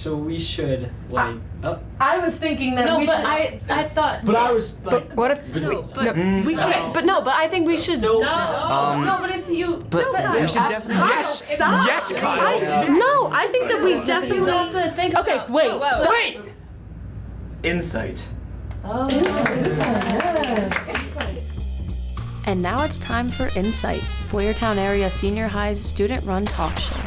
So we should like. I was thinking that we should. I thought. But I was like. But what if we can't. But I think we should. So, no, but if you. But we should definitely. Yes, yes, Kyle. No, I think that we definitely have to think. Okay, about, wait. insight. Oh. And now it's time for Insight, Boyertown Area Senior High's student-run talk show.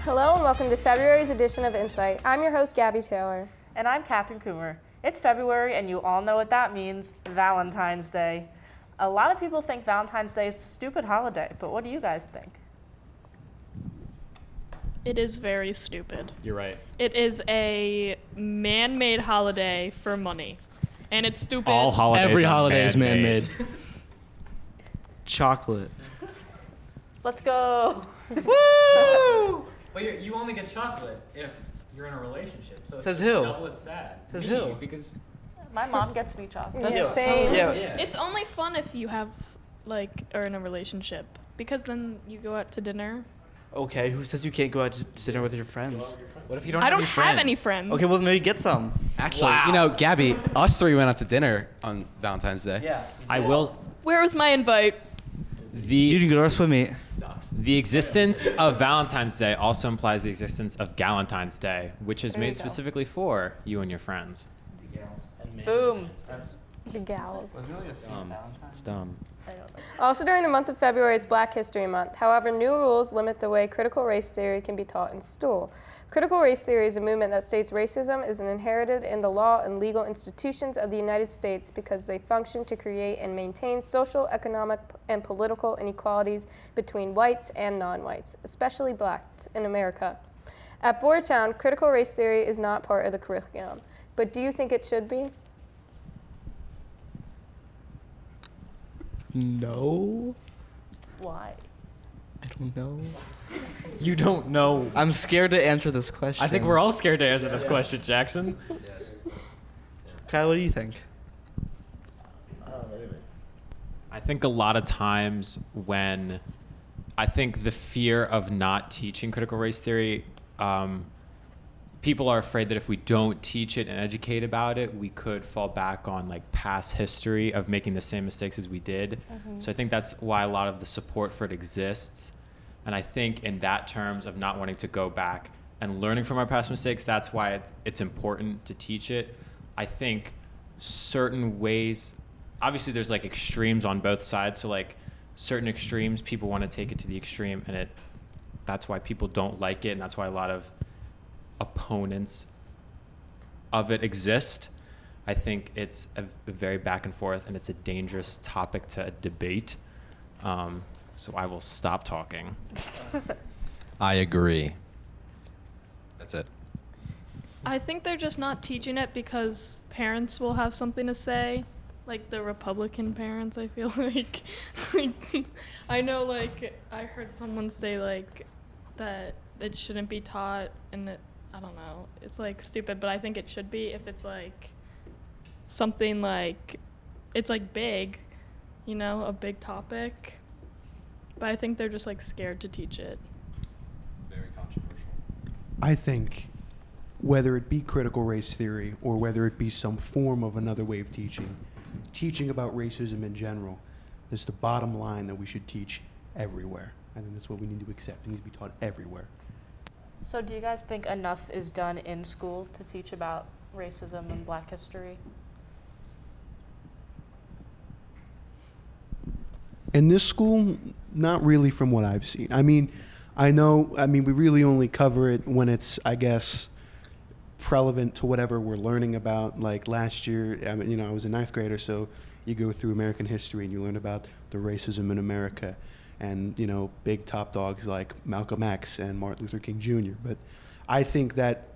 Hello and welcome to February's edition of Insight. I'm your host, Gabby Taylor. And I'm Catherine Coomer. It's February and you all know what that means, Valentine's Day. A lot of people think Valentine's Day is a stupid holiday, but what do you guys think? It is very stupid. You're right. It is a man-made holiday for money. And it's stupid. All holidays Every are holiday is man-made. Chocolate. Let's go. Woo! Well, you only get chocolate if you're in a relationship. So Says it's who? double as sad. Says Me, who? Because My mom gets me chocolate. That's same. Yeah. It's only fun if you have, are in a relationship. Because then you go out to dinner. Okay, who says you can't go out to dinner with your friends? what if you don't? I don't any friends? have any friends. Okay, well maybe get some. Actually, Gabby, us three went out to dinner on Valentine's Day. Yeah. I will. Where was my invite? You didn't go to our swim meet. The existence of Valentine's Day also implies the existence of Galentine's Day, which is There you made go. specifically for you and your friends. Boom. The gals. It's dumb. Also during the month of February is Black History Month. However, new rules limit the way critical race theory can be taught in school. Critical race theory is a movement that states racism is inherited in the law and legal institutions of the United States because they function to create and maintain social, economic, and political inequalities between whites and non-whites, especially blacks in America. At Boyertown, critical race theory is not part of the curriculum, but do you think it should be? No. Why? I don't know. You don't know. I'm scared to answer this question. I think we're all scared to answer this question, Jackson. Kyle, what do you think? I think a lot of times when I think the fear of not teaching critical race theory, people are afraid that if we don't teach it and educate about it, we could fall back on like past history of making the same mistakes as we did. So I think that's why a lot of the support for it exists. And I think in that terms of not wanting to go back and learning from our past mistakes, that's why it's important to teach it. I think certain ways, obviously there's like extremes on both sides. So like certain extremes, people want to take it to the extreme, and that's why people don't like it, and that's why a lot of opponents of it exist. I think it's a very back and forth, and it's a dangerous topic to debate. So I will stop talking. I agree. That's it. I think they're just not teaching it because parents will have something to say. Like the Republican parents, I feel like. I know, I heard someone say, that it shouldn't be taught, and I don't know. It's, stupid, but I think it should be if it's, something, it's, big, a big topic. But I think they're just, scared to teach it. Very controversial. I think whether it be critical race theory or whether it be some form of another way of teaching about racism in general, is the bottom line that we should teach everywhere. I think that's what we need to accept. It needs to be taught everywhere. So do you guys think enough is done in school to teach about racism and Black history? In this school, not really from what I've seen. we really only cover it when it's, I guess, relevant to whatever we're learning about. Like last year, I was a ninth grader, so you go through American history and you learn about the racism in America and, big top dogs like Malcolm X and Martin Luther King Jr. But I think that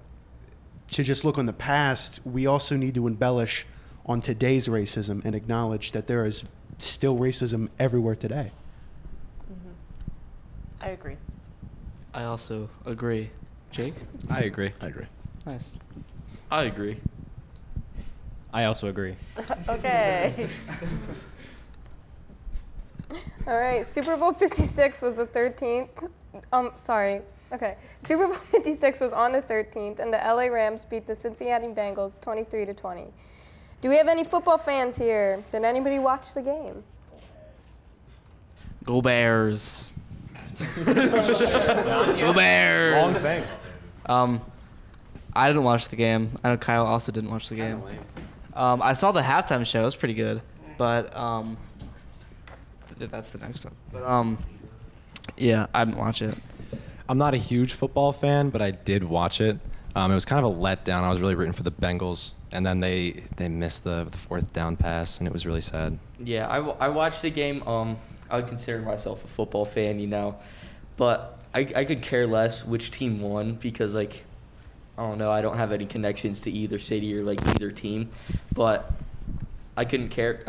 to just look on the past, we also need to embellish on today's racism and acknowledge that there is still racism everywhere today. I agree. I also agree. Jake? I agree. Nice. I agree. I also agree. Okay. All right, Super Bowl 56 was the 13th. Sorry. Okay. Super Bowl 56 was on the 13th, and the LA Rams beat the Cincinnati Bengals 23-20. Do we have any football fans here? Did anybody watch the game? Go Bears. Go Bears. Wrong thing. I didn't watch the game. I know Kyle also didn't watch the game. I saw the halftime show. It was pretty good, but that's the next one. But yeah, I didn't watch it. I'm not a huge football fan, but I did watch it. It was kind of a letdown. I was really rooting for the Bengals, and then they missed the fourth down pass, and it was really sad. Yeah, I watched the game. I would consider myself a football fan, you know, but I could care less which team won because, like, I don't know, I don't have any connections to either city or, like, either team, but I could care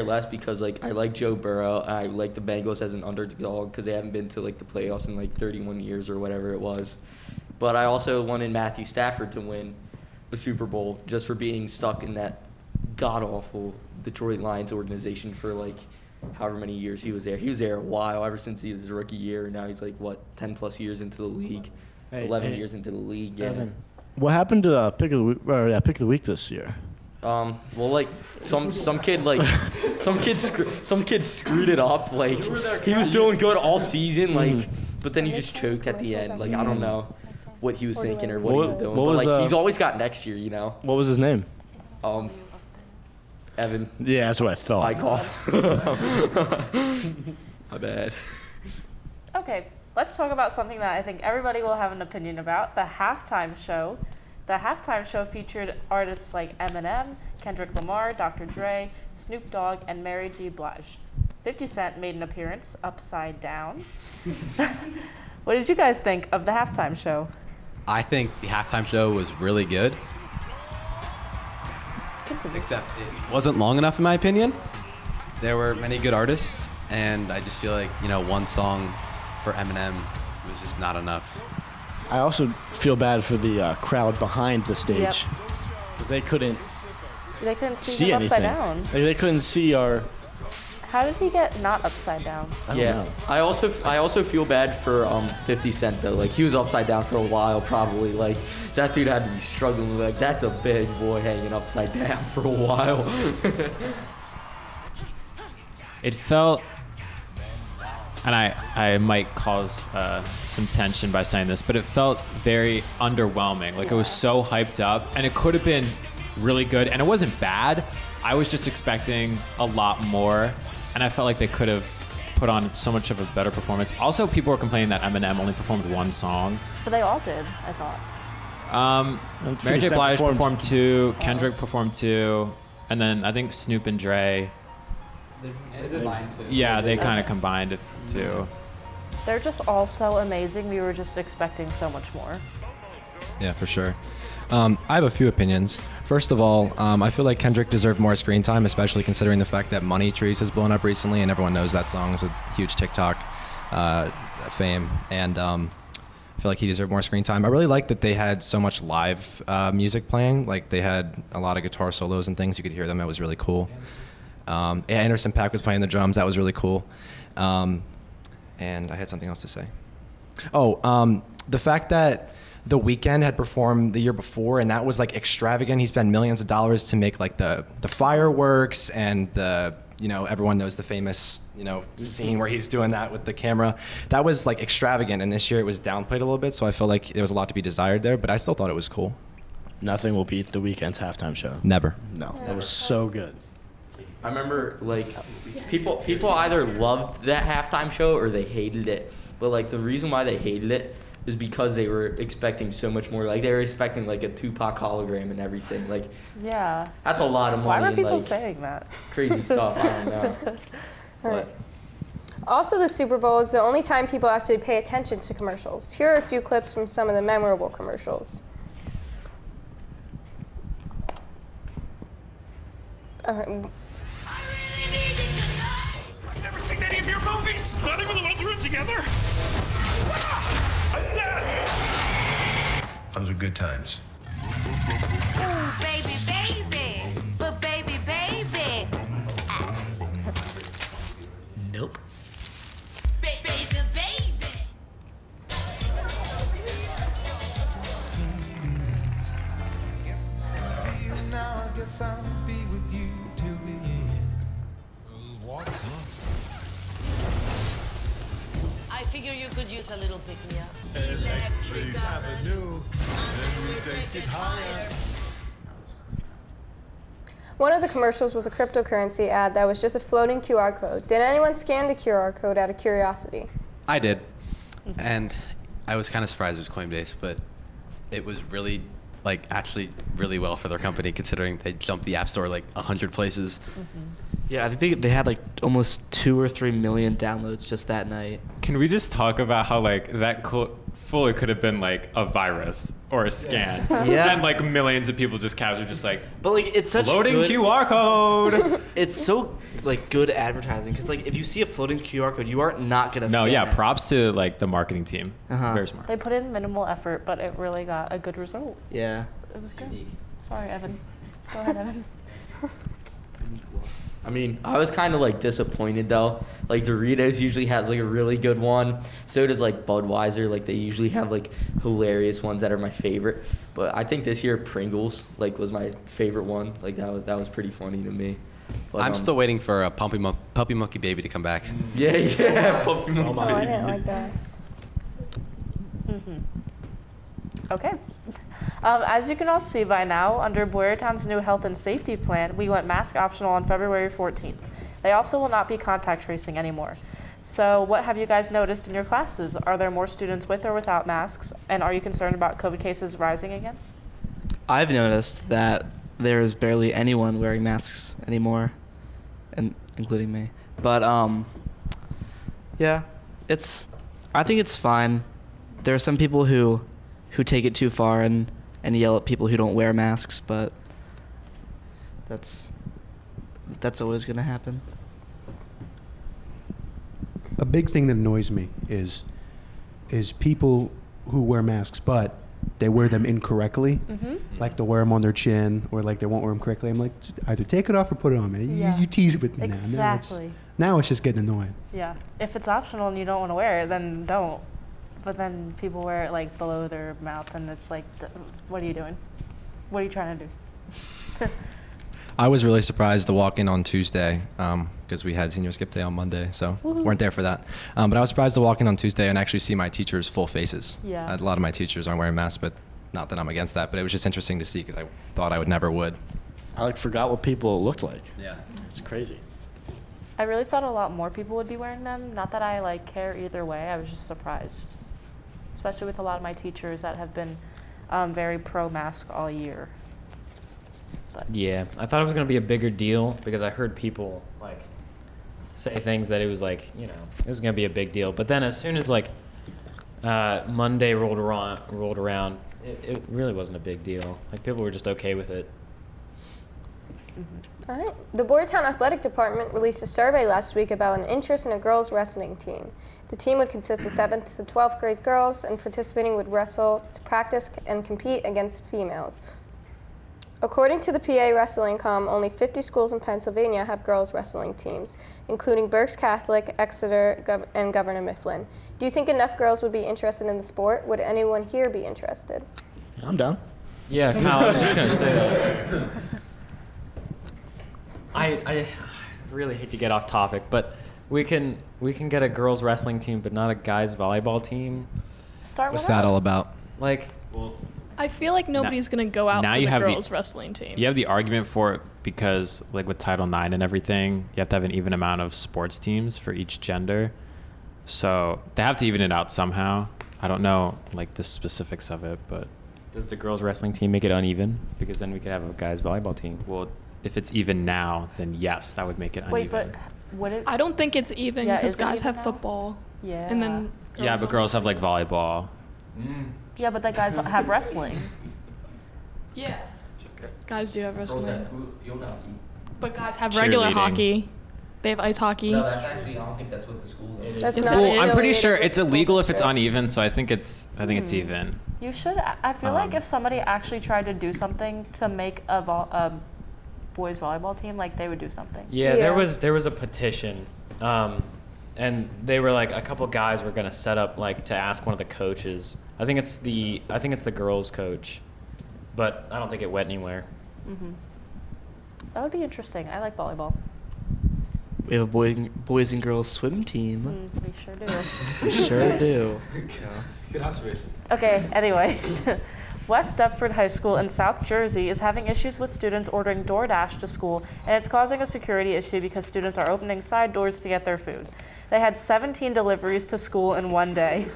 less because, like, I like Joe Burrow, and I like the Bengals as an underdog because they haven't been to, like, the playoffs in, like, 31 years or whatever it was. But I also wanted Matthew Stafford to win the Super Bowl just for being stuck in that god-awful Detroit Lions organization for, like, however many years he was there. He was there a while, ever since he was his rookie year, and now he's, like, 10-plus years into the league, 11 years into the league. Yeah. Evan, what happened to pick of the week this year? Well, like some kid screwed it up. Like he was doing good all season, like, but then he just choked at the end. Like I don't know what he was thinking or what he was doing. But like he's always got next year, you know. What was his name? Evan. Yeah, that's what I thought. I call. My bad. Okay, let's talk about something that I think everybody will have an opinion about, the halftime show. The halftime show featured artists like Eminem, Kendrick Lamar, Dr. Dre, Snoop Dogg, and Mary J. Blige. 50 Cent made an appearance upside down. What did you guys think of the halftime show? I think the halftime show was really good. Except it wasn't long enough, in my opinion. There were many good artists, and I just feel like, one song for Eminem was just not enough. I also feel bad for the crowd behind the stage because they couldn't see him anything. Upside down. They couldn't see our. How did he get not upside down? I don't know. I also feel bad for 50 Cent though. Like he was upside down for a while, probably. Like that dude had to be struggling. Like that's a big boy hanging upside down for a while. It felt, and I might cause some tension by saying this, but it felt very underwhelming. Like it was so hyped up, and it could have been really good, and it wasn't bad. I was just expecting a lot more, and I felt like they could have put on so much of a better performance. Also, people were complaining that Eminem only performed one song. But they all did, I thought. Mary J. Blige performed 2, Kendrick performed 2, and then I think Snoop and Dre. Yeah, they kind of combined it too. They're just all so amazing. We were just expecting so much more. Yeah, for sure. I have a few opinions. First of all, I feel like Kendrick deserved more screen time, especially considering the fact that Money Trees has blown up recently, and everyone knows that song is a huge TikTok fame. And I feel like he deserved more screen time. I really like that they had so much live music playing. Like they had a lot of guitar solos and things. You could hear them. It was really cool. Anderson .Paak was playing the drums. That was really cool. And I had something else to say. The fact that The Weeknd had performed the year before, and that was like extravagant. He spent millions of dollars to make like the fireworks and the, everyone knows the famous, scene where he's doing that with the camera. That was like extravagant, and this year it was downplayed a little bit, so I feel like there was a lot to be desired there, but I still thought it was cool. Nothing will beat The Weeknd's halftime show. Never. No, that was so good. I remember like people either loved that halftime show or they hated it. But like the reason why they hated it is because they were expecting so much more. Like they were expecting like a Tupac hologram and everything. Like yeah, that's a lot of money. Why were and, people like, saying that? Crazy stuff. I don't know. But Also, the Super Bowl is the only time people actually pay attention to commercials. Here are a few clips from some of the memorable commercials. I've never seen any of your movies. Not even the ones we were together. Those are good times. Ooh, baby, baby. But baby, baby. Nope. figure you could use a little pick-me-up. Electric Avenue, and we take it higher. One of the commercials was a cryptocurrency ad that was just a floating QR code. Did anyone scan the QR code out of curiosity? I did, and I was kind of surprised it was Coinbase, but it was really, actually really well for their company considering they jumped the App Store 100 places. Yeah, I think they had almost 2 or 3 million downloads just that night. Can we just talk about how that fully could have been a virus or a scam? Yeah. And millions of people just casually But it's such floating good, QR code. It's so good advertising because if you see a floating QR code, you are not gonna. No, scan yeah, it. props to the marketing team. Very smart. They put in minimal effort, but it really got a good result. Yeah. It was good. Sorry, Evan. Go ahead, Evan. I mean, I was kind of disappointed though. Doritos usually has a really good one. So does Budweiser. They usually have hilarious ones that are my favorite. But I think this year Pringles was my favorite one. That was pretty funny to me. But, I'm still waiting for a Puppy Monkey Baby to come back. Yeah, Puppy Monkey Oh, I Baby. didn't like that. Okay. As you can all see by now, under Boyertown's new health and safety plan, we went mask optional on February 14th. They also will not be contact tracing anymore. So what have you guys noticed in your classes? Are there more students with or without masks? And are you concerned about COVID cases rising again? I've noticed that there is barely anyone wearing masks anymore, and including me. But yeah, I think it's fine. There are some people who take it too far and yell at people who don't wear masks, but that's always gonna happen. A big thing that annoys me is people who wear masks, but they wear them incorrectly. They'll wear them on their chin, or they won't wear them correctly. I'm like, either take it off or put it on, man. Yeah. You tease with me Exactly. Now it's just getting annoying. Yeah. If it's optional and you don't want to wear it, then don't. But then people wear it below their mouth, and it's what are you doing? What are you trying to do? I was really surprised to walk in on Tuesday because we had senior skip day on Monday, so weren't there for that. But I was surprised to walk in on Tuesday and actually see my teachers' full faces. Yeah. A lot of my teachers aren't wearing masks, but not that I'm against that. But it was just interesting to see because I thought I would never would. I forgot what people looked like. Yeah. It's crazy. I really thought a lot more people would be wearing them. Not that I care either way. I was just surprised, especially with a lot of my teachers that have been very pro-mask all year. But Yeah, I thought it was going to be a bigger deal because I heard people say things that it was it was going to be a big deal. But then as soon as Monday rolled around, it really wasn't a big deal. People were just okay with it. All right. The Boyertown Athletic Department released a survey last week about an interest in a girls' wrestling team. The team would consist of 7th to 12th grade girls, and participating would wrestle to practice and compete against females. According to the PA Wrestling.com, only 50 schools in Pennsylvania have girls' wrestling teams, including Berks Catholic, Exeter, and Governor Mifflin. Do you think enough girls would be interested in the sport? Would anyone here be interested? I'm down. Yeah, Kyle, I was just going to say that. I really hate to get off topic, but we can get a girls wrestling team, but not a guys volleyball team. What's that all about? I feel like nobody's going to go out now for you the have girls' wrestling team. You have the argument for it because, with Title IX and everything, you have to have an even amount of sports teams for each gender. So they have to even it out somehow. I don't know, the specifics of it, but... Does the girls wrestling team make it uneven? Because then we could have a guys volleyball team. Well, if it's even now, then yes, that would make it uneven. wait, but would it? I don't think it's even Yeah, because is it guys even have now? football. Yeah. And then Yeah, but girls have volleyball. Yeah, but the guys have wrestling. Yeah. Guys do have wrestling. Field hockey. But guys have regular Cheerleading. hockey. They have ice hockey. No, that's actually, I don't think that's what the school is. That's Yes, not it is. I'm pretty affiliated sure with it's the school illegal if it's district. uneven, so I think it's even. You should. I feel like if somebody actually tried to do something to make a boys volleyball team, they would do something. Yeah, Yeah. there was a petition, and they were a couple guys were gonna set up to ask one of the coaches. I think it's the girls' coach, but I don't think it went anywhere. That would be interesting. I like volleyball. We have a boys and girls swim team. We sure do. We sure do. Good observation. Okay, anyway. West Deptford High School in South Jersey is having issues with students ordering DoorDash to school, and it's causing a security issue because students are opening side doors to get their food. They had 17 deliveries to school in one day.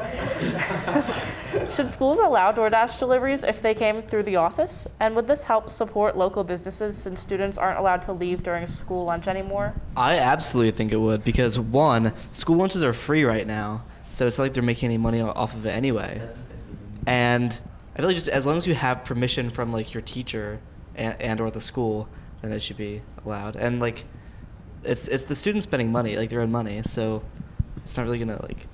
Should schools allow DoorDash deliveries if they came through the office? And would this help support local businesses since students aren't allowed to leave during school lunch anymore? I absolutely think it would because one, school lunches are free right now, so it's not like they're making any money off of it anyway. And I feel like just as long as you have permission from like your teacher and or the school, then it should be allowed. And like, it's the students spending money, like their own money, so it's not really gonna like.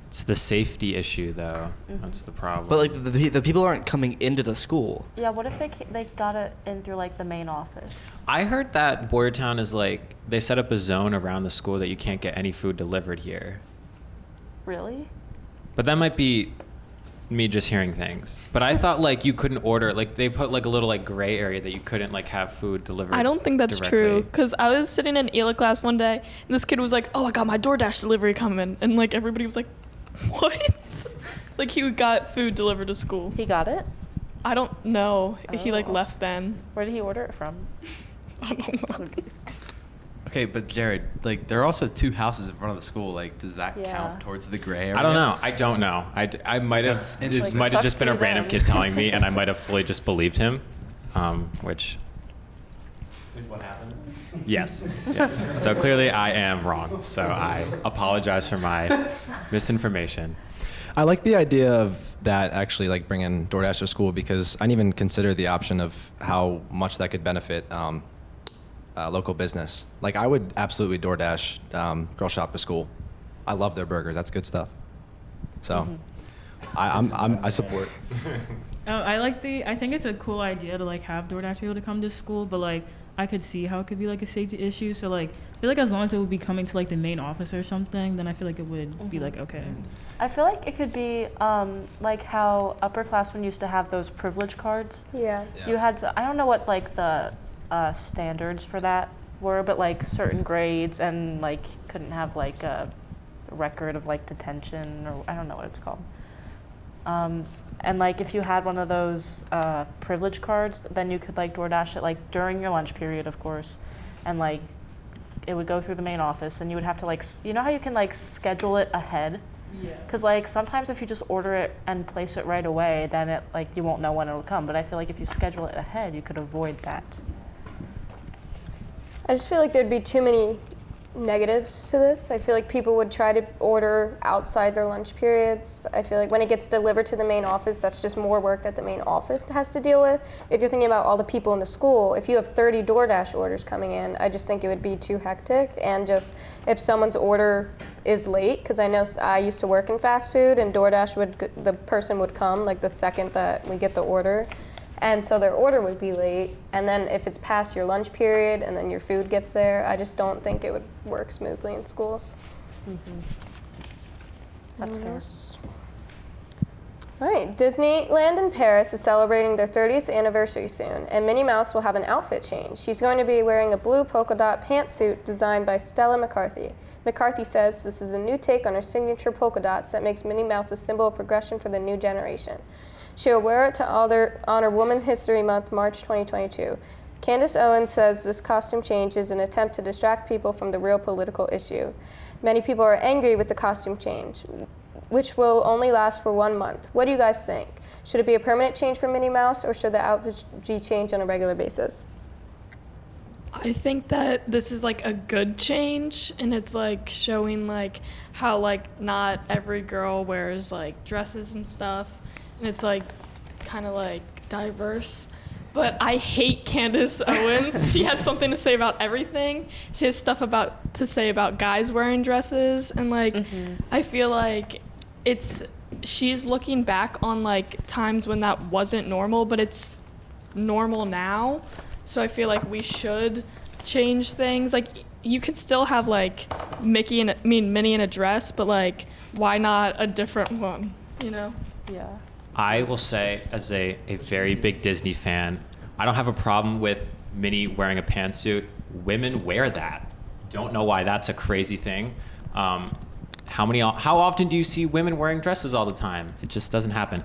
It's the safety issue, though. That's the problem. But like the people aren't coming into the school. Yeah, what if they got it in through like the main office? I heard that Boyertown is like, they set up a zone around the school that you can't get any food delivered here. Really? But that might be me just hearing things. But I thought like you couldn't order, like they put like a little like gray area that you couldn't like have food delivered. I don't think that's directly. true because I was sitting in ELA class one day and this kid was like, "Oh, I got my DoorDash delivery coming," and like everybody was like, "What?" Like he got food delivered to school. He got it? I don't know. He like Oh. left then. Where did he order it from? I don't know. Okay, but Jared, like there are also 2 houses in front of the school. Like, does that Yeah. count towards the gray area? I don't know. I don't know. I might have. That's It interesting. might have Sucks just been to a be random them. kid telling me, and I might have fully just believed him, which. Is what happened. Yes. Yes. So clearly I am wrong. So I apologize for my misinformation. I like the idea of that actually like bringing DoorDash to school because I didn't even consider the option of how much that could benefit local business. Like I would absolutely DoorDash Girl Shop to school. I love their burgers. That's good stuff. So I support. I think it's a cool idea to like have DoorDash be able to come to school, but like I could see how it could be like a safety issue. So like I feel like as long as it would be coming to like the main office or something, then I feel like it would be like okay. I feel like it could be like how upperclassmen used to have those privilege cards. Yeah. You had to, I don't know what like the standards for that were, but like certain grades and like couldn't have like a record of like detention or I don't know what it's called. And like if you had one of those privilege cards, then you could like DoorDash it like during your lunch period, of course, and like it would go through the main office, and you would have to like you know how you can like schedule it ahead. Yeah. Because like sometimes if you just order it and place it right away, then it like you won't know when it'll come. But I feel like if you schedule it ahead, you could avoid that. I just feel like there'd be too many negatives to this. I feel like people would try to order outside their lunch periods. I feel like when it gets delivered to the main office, that's just more work that the main office has to deal with. If you're thinking about all the people in the school, if you have 30 DoorDash orders coming in, I just think it would be too hectic. And just if someone's order is late, because I know I used to work in fast food and DoorDash the person would come like the second that we get the order. And so their order would be late, and then if it's past your lunch period and then your food gets there, I just don't think it would work smoothly in schools. That's fair. All right, Disneyland in Paris is celebrating their 30th anniversary soon, and Minnie Mouse will have an outfit change. She's going to be wearing a blue polka dot pantsuit designed by Stella McCarthy. McCarthy says this is a new take on her signature polka dots that makes Minnie Mouse a symbol of progression for the new generation. She'll wear it to honor Women's History Month, March 2022. Candace Owens says this costume change is an attempt to distract people from the real political issue. Many people are angry with the costume change, which will only last for 1 month. What do you guys think? Should it be a permanent change for Minnie Mouse, or should the outfit be changed on a regular basis? I think that this is like a good change, and it's like showing like how like not every girl wears like dresses and stuff, and it's like kind of like diverse. But I hate Candace Owens. She has something to say about everything. She has stuff to say about guys wearing dresses, and like I feel like she's looking back on like times when that wasn't normal, but it's normal now. So I feel like we should change things. Like you could still have like Minnie in a dress, but like why not a different one? You know? Yeah. I will say, as a very big Disney fan, I don't have a problem with Minnie wearing a pantsuit. Women wear that. don't know why that's a crazy thing. How often do you see women wearing dresses all the time? It just doesn't happen.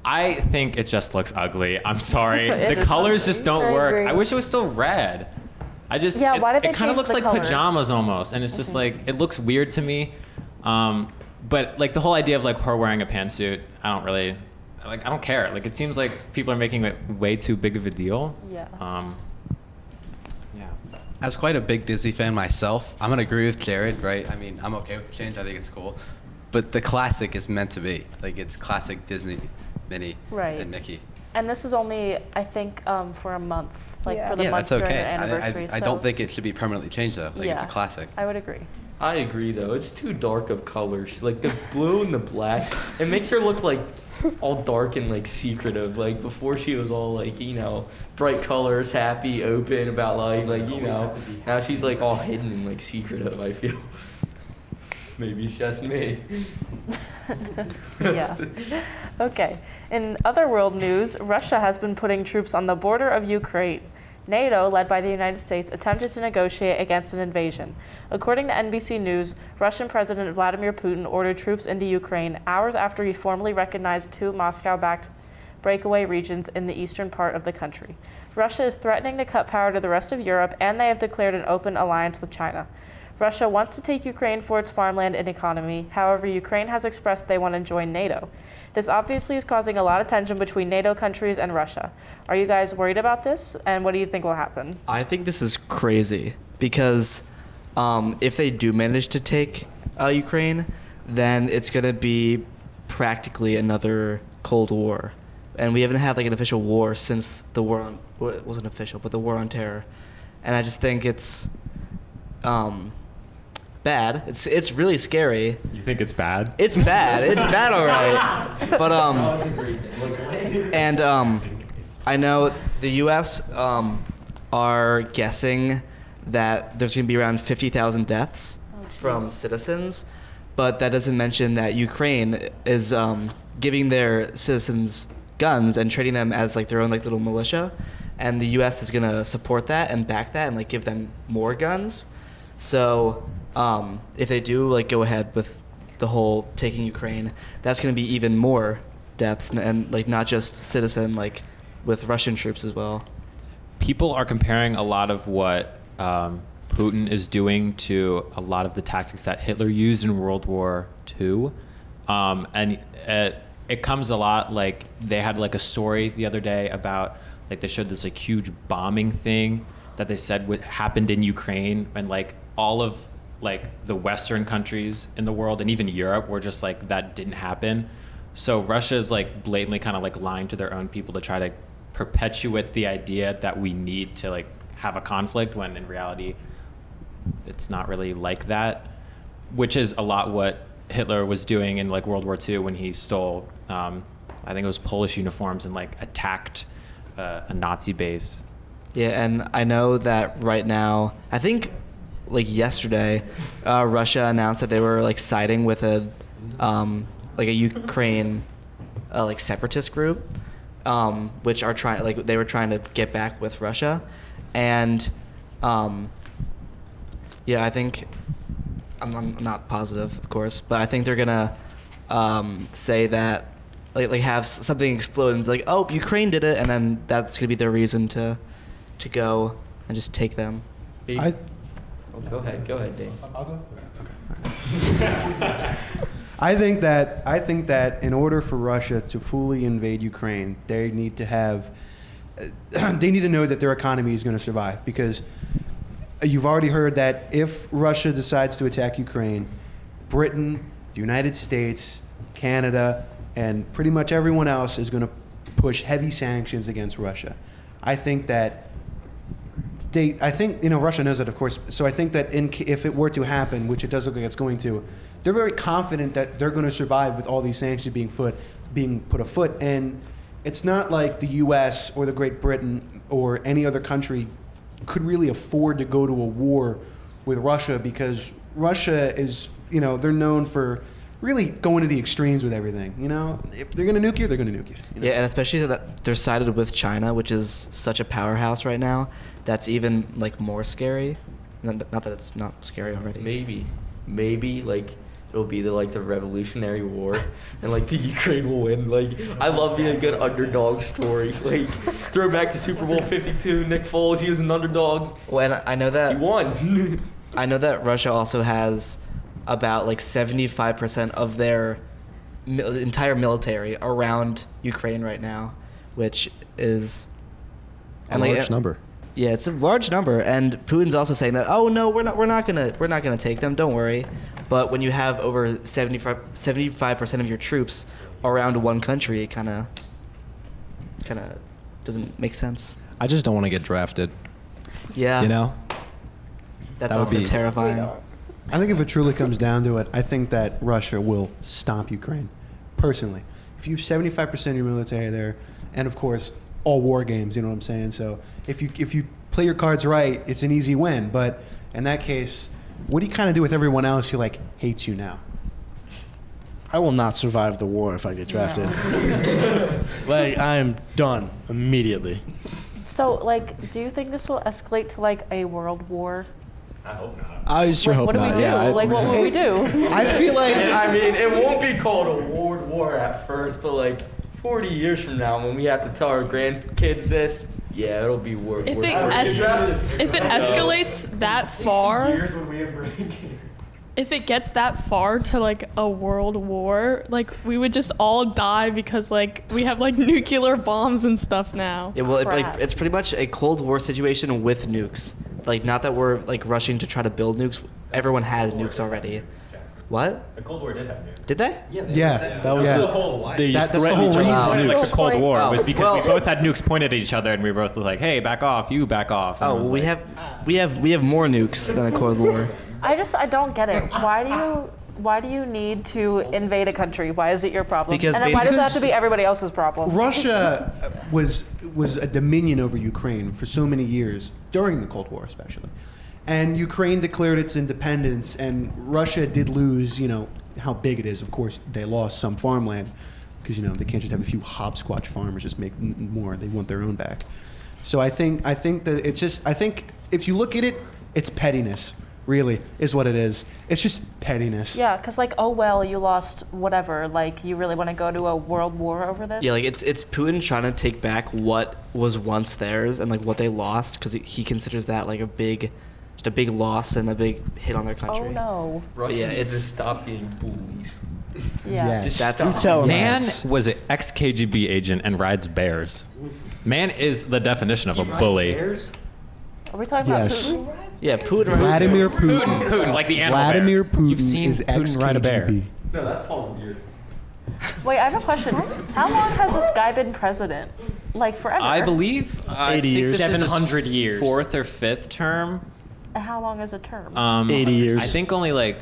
I think it just looks ugly. I'm sorry. The colors ugly. just don't I work. agree. I wish it was still red. Why did they it kind of change looks the like color? pajamas almost, and it's just like it looks weird to me. But like the whole idea of like her wearing a pantsuit, I don't care. Like it seems like people are making it way too big of a deal. Yeah. Yeah. As quite a big Disney fan myself, I'm gonna agree with Jared, right? I mean, I'm okay with the change. I think it's cool, but the classic is meant to be like it's classic Disney, Minnie Right. and Mickey. And this is only, I think, for a month, for the Yeah, month that's during okay. the anniversary. I don't think it should be permanently changed though. Like it's a classic. I would agree. I agree though. It's too dark of colors. Like the blue and the black. It makes her look like all dark and like secretive. Like before she was all like, bright colors, happy, open about life. Like, now she's like all hidden and like secretive, I feel. Maybe it's just me. Yeah. Okay. In other world news, Russia has been putting troops on the border of Ukraine. NATO, led by the United States, attempted to negotiate against an invasion. According to NBC News, Russian President Vladimir Putin ordered troops into Ukraine hours after he formally recognized 2 Moscow-backed breakaway regions in the eastern part of the country. Russia is threatening to cut power to the rest of Europe, and they have declared an open alliance with China. Russia wants to take Ukraine for its farmland and economy. However, Ukraine has expressed they want to join NATO. This obviously is causing a lot of tension between NATO countries and Russia. Are you guys worried about this? And what do you think will happen? I think this is crazy because if they do manage to take Ukraine, then it's going to be practically another Cold War. And we haven't had like an official war since the war on, well, it wasn't official, but the war on terror. And I just think it's bad. It's really scary. You think it's bad? It's bad. It's bad, all right. But and I know the U.S. Are guessing that there's going to be around 50,000 deaths from citizens, but that doesn't mention that Ukraine is giving their citizens guns and treating them as like their own like little militia, and the U.S. is going to support that and back that and like give them more guns. So if they do like go ahead with the whole taking Ukraine, that's going to be even more deaths and like not just citizen, like with Russian troops as well. People are comparing a lot of what Putin is doing to a lot of the tactics that Hitler used in World War II. And it comes a lot like they had like a story the other day about like they showed this like huge bombing thing that they said happened in Ukraine, and like all of like the Western countries in the world and even Europe were just like that didn't happen. So Russia is like blatantly kind of like lying to their own people to try to perpetuate the idea that we need to like have a conflict, when in reality it's not really like that, which is a lot what Hitler was doing in like World War II when he stole I think it was Polish uniforms and like attacked a Nazi base. Yeah, and I know that right now, I think like yesterday, Russia announced that they were like siding with a Ukraine like separatist group, which are trying like they were trying to get back with Russia, and yeah, I think I'm not positive, of course, but I think they're gonna say that like have something explode and it's like, oh, Ukraine did it, and then that's gonna be their reason to go and just take them. Go ahead, Dave. I'll go. Okay. I think that in order for Russia to fully invade Ukraine, they need to know that their economy is going to survive, because you've already heard that if Russia decides to attack Ukraine, Britain, the United States, Canada, and pretty much everyone else is going to push heavy sanctions against Russia. I think Russia knows that, of course. So I think that if it were to happen, which it does look like it's going to, they're very confident that they're going to survive with all these sanctions being put afoot. And it's not like the U.S. or the Great Britain or any other country could really afford to go to a war with Russia, because Russia is, they're known for really going to the extremes with everything. If they're going to nuke you, they're going to nuke you. Yeah, and especially that they're sided with China, which is such a powerhouse right now. That's even like more scary. Not that it's not scary already. Maybe like it'll be the Revolutionary War, and like the Ukraine will win. Like I love being a good underdog story. Like throw back to Super Bowl 52. Nick Foles, he was an underdog. Well, and I know that he won. I know that Russia also has about like 75% of their entire military around Ukraine right now, which is a large number. Yeah, it's a large number, and Putin's also saying that, oh no, we're not gonna take them, don't worry. But when you have over 75% of your troops around one country, it kind of doesn't make sense. I just don't want to get drafted. Yeah. You know? That's that also terrifying. I think if it truly comes down to it, I think that Russia will stop Ukraine, personally. If you have 75% of your military there, and of course, all war games, you know what I'm saying? So if you play your cards right, it's an easy win. But in that case, what do you kind of do with everyone else who like hates you now? I will not survive the war if I get drafted. Like, I am done immediately. So, like, do you think this will escalate to like a world war? I hope not. I sure hope what not. do we do? Yeah, like, what will we do? I feel like I mean, it won't be called a world war at first, but like 40 years from now, when we have to tell our grandkids this, yeah, it'll be world If war. it escalates that far, Years when we have grandkids. if it gets that far to like a world war, like we would just all die because like we have like nuclear bombs and stuff now. Yeah, well, it's pretty much a Cold War situation with nukes. Like, not that we're like rushing to try to build nukes. Everyone has nukes already. What? The Cold War did have nukes. Did they? Yeah. That was Yeah. the whole That's the whole reason. It's like the Cold War. It was Oh, because we both had nukes pointed at each other, and we were both like, "Hey, back off! You back off!" And it Oh, was we like- have more nukes than the Cold War. I don't get it. Why do you need to invade a country? Why is it your problem? Because and then why does it have to basically- be everybody else's problem? Russia was a dominion over Ukraine for so many years, during the Cold War especially. And Ukraine declared its independence, and Russia did lose, how big it is. Of course, they lost some farmland, because, they can't just have a few hopscotch farmers just make more. They want their own back. So I think that I think if you look at it, it's pettiness, really, is what it is. It's just pettiness. Yeah, because like, oh well, you lost whatever. Like, you really want to go to a world war over this? Yeah, like it's Putin trying to take back what was once theirs and like what they lost, because he considers that like a big loss and a big hit on their country. Oh no. Russia Yeah, needs to it's- stop being bullies. Yeah. Yes. Just That's- stop. Tell him Man that. was an ex-KGB agent and rides bears. Man is the definition of a bully. Are we talking Yes. about Putin? Yeah, Putin. Vladimir Putin. Putin, like the animal Vladimir bears. Putin You've seen is Putin ride a bear. ex-KGB. No, that's Paul Beard. Wait, I have a question. How long has this guy been president? Like forever? I believe 80 years. This is his 700 years. Fourth or fifth term. How long is a term? 80 years. I think only like.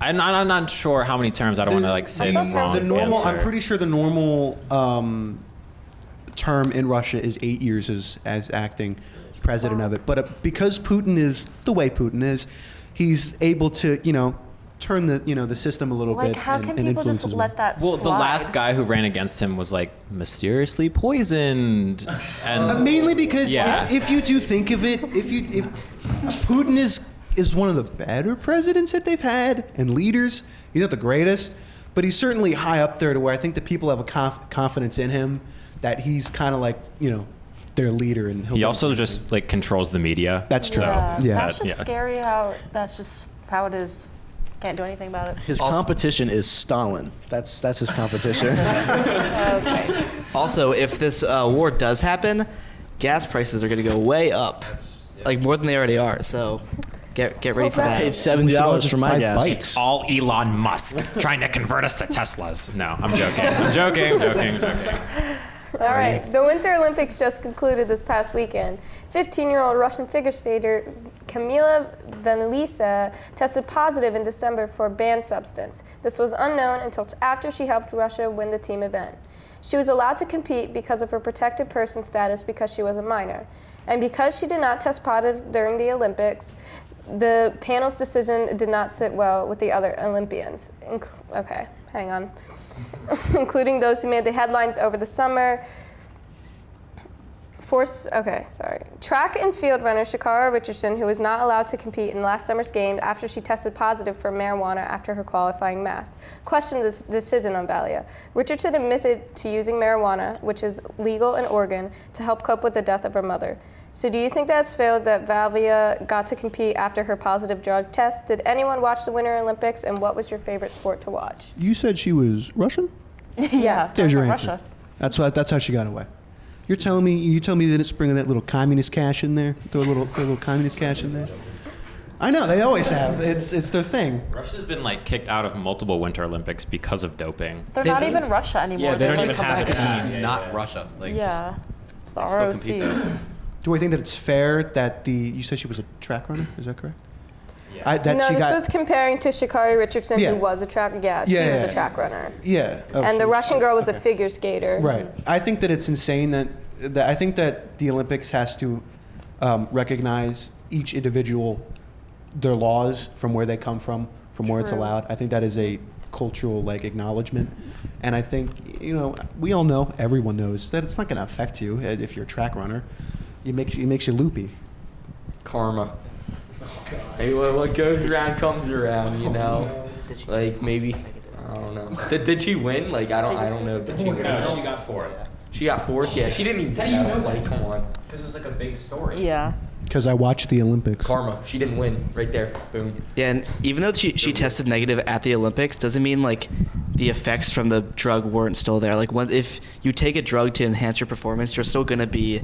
I'm not sure how many terms. I don't want to like say the wrong The normal. answer. I'm pretty sure the normal term in Russia is 8 years as acting president of it. But because Putin is the way Putin is, he's able to turn the system a little like, bit how and, can and people influence just as well. let that Well, slide? the last guy who ran against him was like mysteriously poisoned, and Mainly because Yeah. if you do think of it, if Putin is one of the better presidents that they've had and leaders. He's not the greatest, but he's certainly high up there to where I think that people have a confidence in him that he's kind of like their leader, and he also just like controls the media. That's true. Yeah, Yeah. that's just scary how that's just how it is. Can't do anything about it. His competition is Stalin. That's his competition. Okay. Also, if this war does happen, gas prices are going to go way up, like more than they already are. So get ready for I that. paid $70 for my gas. It's all Elon Musk trying to convert us to Teslas. No, I'm joking. I'm joking. All right. The Winter Olympics just concluded this past weekend. 15-year-old Russian figure skater Kamila Vanilisa tested positive in December for a banned substance. This was unknown until after she helped Russia win the team event. She was allowed to compete because of her protected person status because she was a minor. And because she did not test positive during the Olympics, the panel's decision did not sit well with the other Olympians. Okay, hang on. Including those who made the headlines over the summer. Track and field runner Shakara Richardson, who was not allowed to compete in last summer's games after she tested positive for marijuana after her qualifying match, questioned this decision on Valia. Richardson admitted to using marijuana, which is legal in Oregon, to help cope with the death of her mother. So do you think that's failed that Valia got to compete after her positive drug test? Did anyone watch the Winter Olympics, and what was your favorite sport to watch? You said she was Russian? Yes. There's your Russia. answer. That's how she got away. You tell me they didn't spring that little communist cash in there? Throw a little communist cash in there? I know, they always have. It's their thing. Russia's been like kicked out of multiple Winter Olympics because of doping. They're not even Russia anymore. Yeah, they They're don't like, even have it. It's just not Russia. Like, yeah. It's the still compete ROC. there. Do I think that it's fair that you said she was a track runner? Is that correct? No, this was comparing to Shakari Richardson, Yeah. who was a track. Yeah, she was a track runner. Yeah. Oh, And she the was- Russian girl was a okay. figure skater. Right. I think that it's insane that I think that the Olympics has to recognize each individual, their laws from where they come from where it's True. allowed. I think that is a cultural acknowledgement, and I think we all know, everyone knows that it's not going to affect you if you're a track runner. It makes you loopy. Karma. Hey, what goes around comes around, you know. Like maybe I don't know. Did she win? Like I don't know. Did she win? No, she got fourth. She got fourth. Yeah, she didn't even. How do you know Like, that? come on. Because it was like a big story. Yeah. Because I watched the Olympics. Karma. She didn't win. Right there. Boom. Yeah, and even though she tested negative at the Olympics, doesn't mean the effects from the drug weren't still there. If you take a drug to enhance your performance, you're still gonna be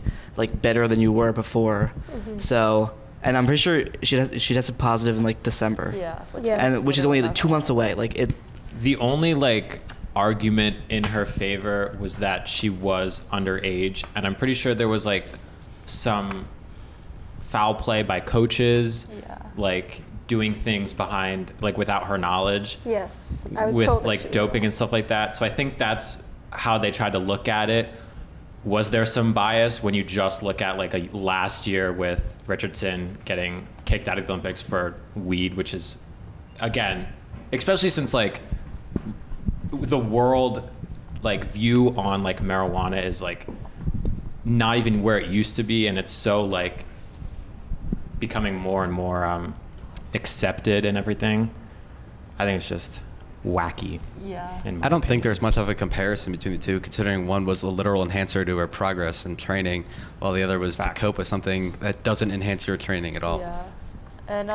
better than you were before. Mhm. So, and I'm pretty sure she tested positive in December. Yeah. And which is only 2 months away. The only argument in her favor was that she was underage, and I'm pretty sure there was some foul play by coaches, doing things behind without her knowledge. Yes, I was with told that she- doping and stuff like that. So I think that's how they tried to look at it. Was there some bias when you just look at a last year with Richardson getting kicked out of the Olympics for weed, which is, again, especially since the world view on marijuana is not even where it used to be, and it's so becoming more and more accepted and everything. I think it's just wacky. Yeah. I don't think there's much of a comparison between the two, considering one was a literal enhancer to her progress and training, while the other was to cope with something that doesn't enhance your training at all. Yeah. And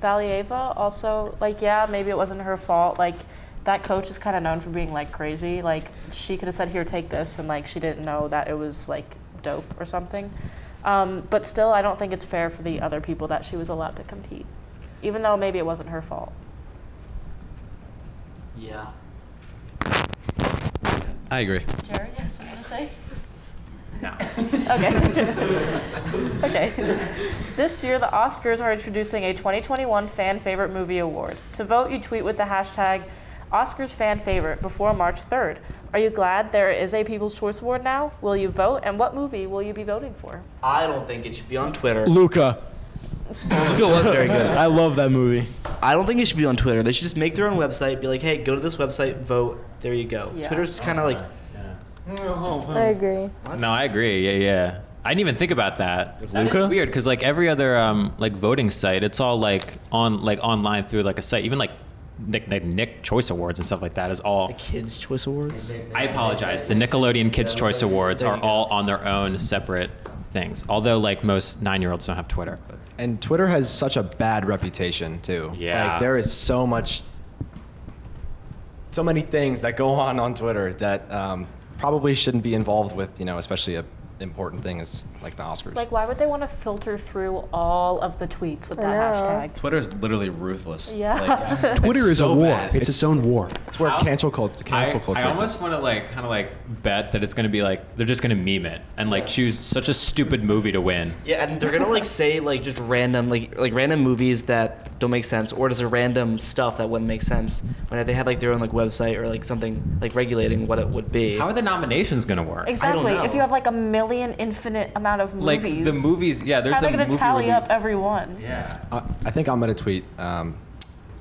Valieva also, yeah, maybe it wasn't her fault. That coach is kind of known for being crazy. She could have said, "Here, take this," and she didn't know that it was dope or something. But still, I don't think it's fair for the other people that she was allowed to compete, even though maybe it wasn't her fault. Yeah. I agree. Jared, you have something to say? No. Okay. Okay. This year, the Oscars are introducing a 2021 Fan Favorite Movie Award. To vote, you tweet with the hashtag Oscars Fan Favorite before March 3rd. Are you glad there is a People's Choice Award now? Will you vote? And what movie will you be voting for? I don't think it should be on Twitter. Luca. Luca was very good. I love that movie. I don't think it should be on Twitter. They should just make their own website, be hey, go to this website, vote, there you go. Yeah. Twitter's just kind of I agree. No, I agree. Yeah. I didn't even think about that. That Luca? is weird because every other voting site, it's all online through a site. Even Nick Choice Awards and stuff like that is all. The Kids Choice Awards. I apologize. The Nickelodeon Kids Choice Awards are all on their own separate things. Although most 9-year-olds don't have Twitter. But. And Twitter has such a bad reputation too. Yeah. There is so many things that go on Twitter that probably shouldn't be involved with, especially a important thing is the Oscars. Why would they want to filter through all of the tweets with that hashtag? Twitter is literally ruthless. Yeah. Twitter is so a war. bad. It's its own war. It's where cancel culture I exists. almost want to bet that it's going to be they're just going to meme it and choose such a stupid movie to win. Yeah, and they're gonna say just random random movies that don't make sense, or just a random stuff that wouldn't make sense when they had their own website or something regulating what it would be. How are the nominations going to work? Exactly. I don't know. If you have a million infinite amount of movies, the movies, yeah. There's how are a they going to movie tally release. up every one? Yeah. I think I'm gonna tweet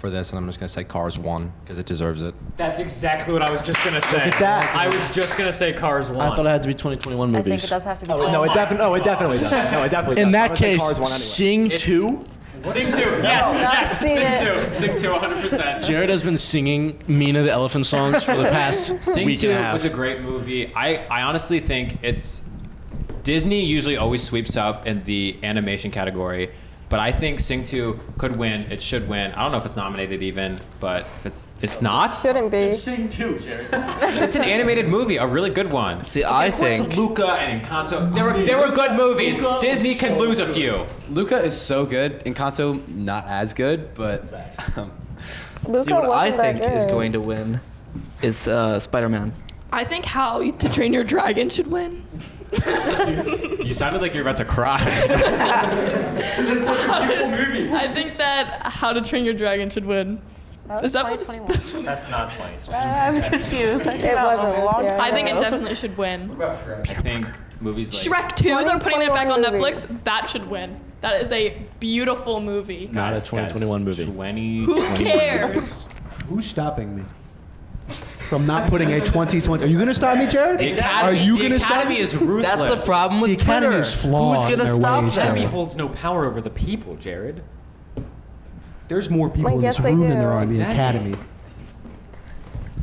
for this, and I'm just gonna say Cars 1 because it deserves it. That's exactly what I was just gonna say. Look at that. I was just gonna say Cars 1. I thought it had to be 2021 I think movies. it does have to be. No, it definitely does. No, it definitely does. In I'm that gonna say case, Cars 1 anyway. Sing 2. Sing 2. Yes, seen Sing 2. Sing 2, 100%. Jared has been singing Mina the Elephant songs for the past Sing week 2 and a half. was a great movie. I honestly think it's Disney usually always sweeps up in the animation category, but I think Sing 2 could win. It should win. I don't know if it's nominated even, but it's not. Shouldn't be. Sing 2, Jared. It's an animated movie, a really good one. See, I What's think Luca and Encanto? They were good movies. Disney can lose a few. Luca is so good. Encanto not as good, but Luca see what I wasn't that think is good. going to win is Spider-Man. I think How to Train Your Dragon should win. You sounded like you were about to cry. I think that How to Train Your Dragon should win. Is that what? 2021? That's not 20. I'm confused. It wasn't this year. I think it definitely should win. I think movies like Shrek 2, they're putting it back on 2021 Netflix. movies. That should win. That is a beautiful movie. Not a 2021 movie. 20. Who cares? Who's stopping me from not putting a 2020? Are you gonna stop me, Jared? Are you the gonna stop Academy me? is ruthless. That's the problem with The Academy Twitter. is flawed Who's in gonna their stop ways, them? Academy Jared. holds no power over the people, Jared. There's more people in yes, this they room than do. there are in the Academy.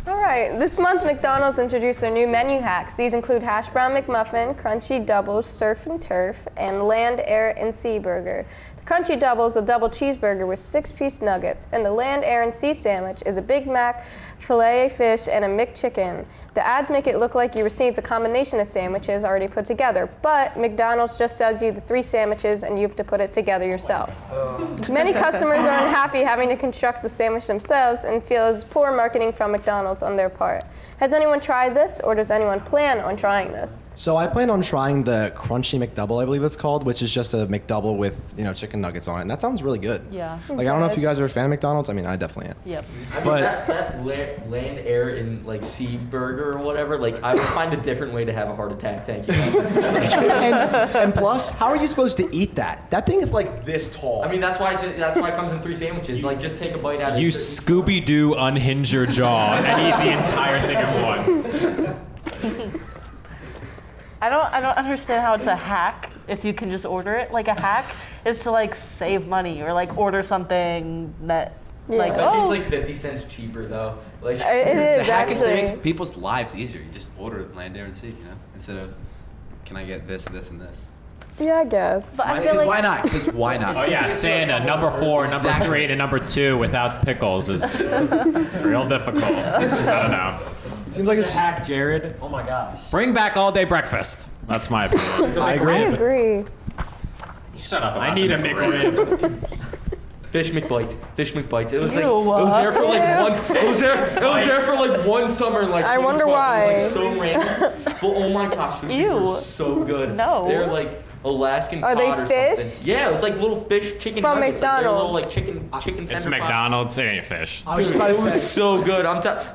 All right, this month McDonald's introduced their new menu hacks. These include hash brown McMuffin, crunchy doubles, surf and turf, and land, air, and sea burger. The crunchy double is a double cheeseburger with 6-piece nuggets, and the land, air, and sea sandwich is a Big Mac, filet fish, and a McChicken. The ads make it look like you received a combination of sandwiches already put together, but McDonald's just sells you the 3 sandwiches and you have to put it together yourself. Many customers are unhappy having to construct the sandwich themselves and feel it's poor marketing from McDonald's on their part. Has anyone tried this, or does anyone plan on trying this? So I plan on trying the Crunchy McDouble, I believe it's called, which is just a McDouble with, chicken nuggets on it. And that sounds really good. Yeah. Like, I don't know if you guys are a fan of McDonald's. I mean, I definitely am. Yep. But that land, air, and like sea burger or whatever, like I would find a different way to have a heart attack. Thank you. and plus, how are you supposed to eat that? That thing is like this tall. I mean, that's why it comes in 3 sandwiches. Like, just take a bite out of it. You Scooby-Doo unhinge your jaw and eat the entire thing at once. I don't understand how it's a hack if you can just order it. Like, a hack is to like save money or like order something that like It's like 50 cents cheaper though. Like It is, the hack is to actually. make people's lives easier. You just order land, air, and sea, instead of can I get this, this, and this. Yeah, I guess. But I feel like Why not? Because why not? Oh yeah, saying a number 4, number 3, and number 2 without pickles is real difficult. I don't know. Seems like it's a hack, Jared. Oh my gosh. Bring back all day breakfast. That's my opinion. I agree. I agree. Shut up. I need a McRib. Fish McBites. It was Ew, it was there for like Ew. one. It was there for like one summer in like. I wonder 2012. It was, why. like, so random. But oh my gosh, those things Ew. were so good. No. They're like Alaskan Are they cod or fish? something. Yeah, it was like little fish chicken From nuggets. Like, they're little McDonald's. like chicken It's tender fries. McDonald's. It ain't fish. Dude, it was so good.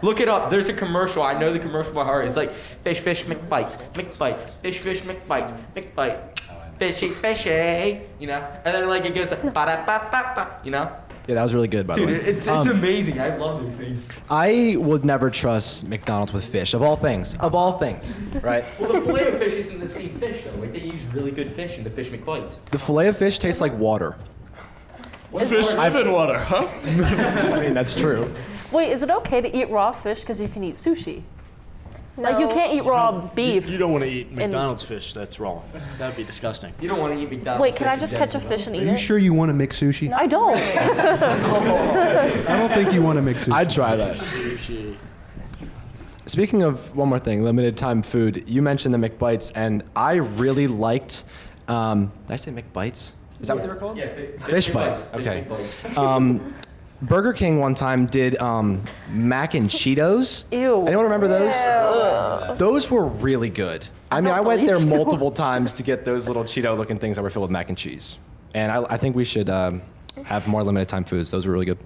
Look it up. There's a commercial. I know the commercial by heart. It's like fish McBites, fish McBites, fishy, and then like it goes like ba-da-ba-ba-ba, Yeah, that was really good, by the Dude, way. it's amazing. I love these things. I would never trust McDonald's with fish, of all things, right? Well, the filet of fish isn't the same fish though. Like they use really good fish in the fish McBites. The fillet of fish tastes like water. Fish live in water, huh? I mean, that's true. wait, is it okay to eat raw fish because you can eat sushi? No. Like you can't eat raw beef. You don't want to eat McDonald's fish. That's wrong. That'd be disgusting. You don't want to eat McDonald's. Wait, can I fish just in catch a general, fish and Are eat you it? sure you want to mix sushi? I don't. I don't think you want to mix sushi. I'd try that. Speaking of one more thing, limited time food, you mentioned the McBites, and I really liked, did I say McBites? Is that what they were called? Yeah, Fish bites. Okay. McBites. Burger King one time did mac and Cheetos. Ew. Anyone remember those? Ew. Those were really good. I mean, don't I went there believe you. multiple times to get those little Cheeto-looking things that were filled with mac and cheese. And I think we should have more limited time foods. Those were really good.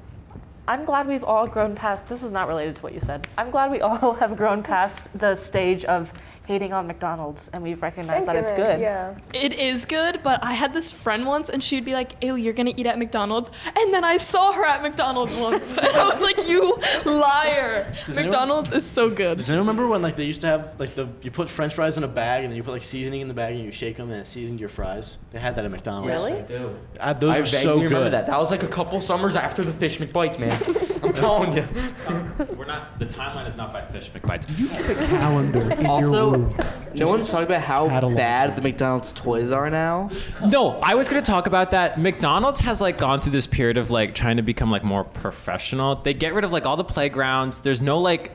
I'm glad we've all grown past, this is not related to what you said. I'm glad we all have grown past the stage of hating on McDonald's and we've recognized Thank that goodness, it's good. Yeah. It is good, but I had this friend once and she'd be like, ew, you're gonna eat at McDonald's. And then I saw her at McDonald's once. And I was like, you liar. McDonald's is so good. Does anyone remember when like they used to have like you put French fries in a bag and then you put like seasoning in the bag and you shake them and it seasoned your fries? They had that at McDonald's. Really? do. Those I were so vaguely good. remember that. That was like a couple summers after the Fish McBites, man. I'm telling you. We're not. The timeline is not by Fish McBites. Calendar in your Also, room. no one's talking about how Catalog. bad the McDonald's toys are now. No, I was going to talk about that. McDonald's has like gone through this period of like trying to become like more professional. They get rid of like all the playgrounds. There's no like,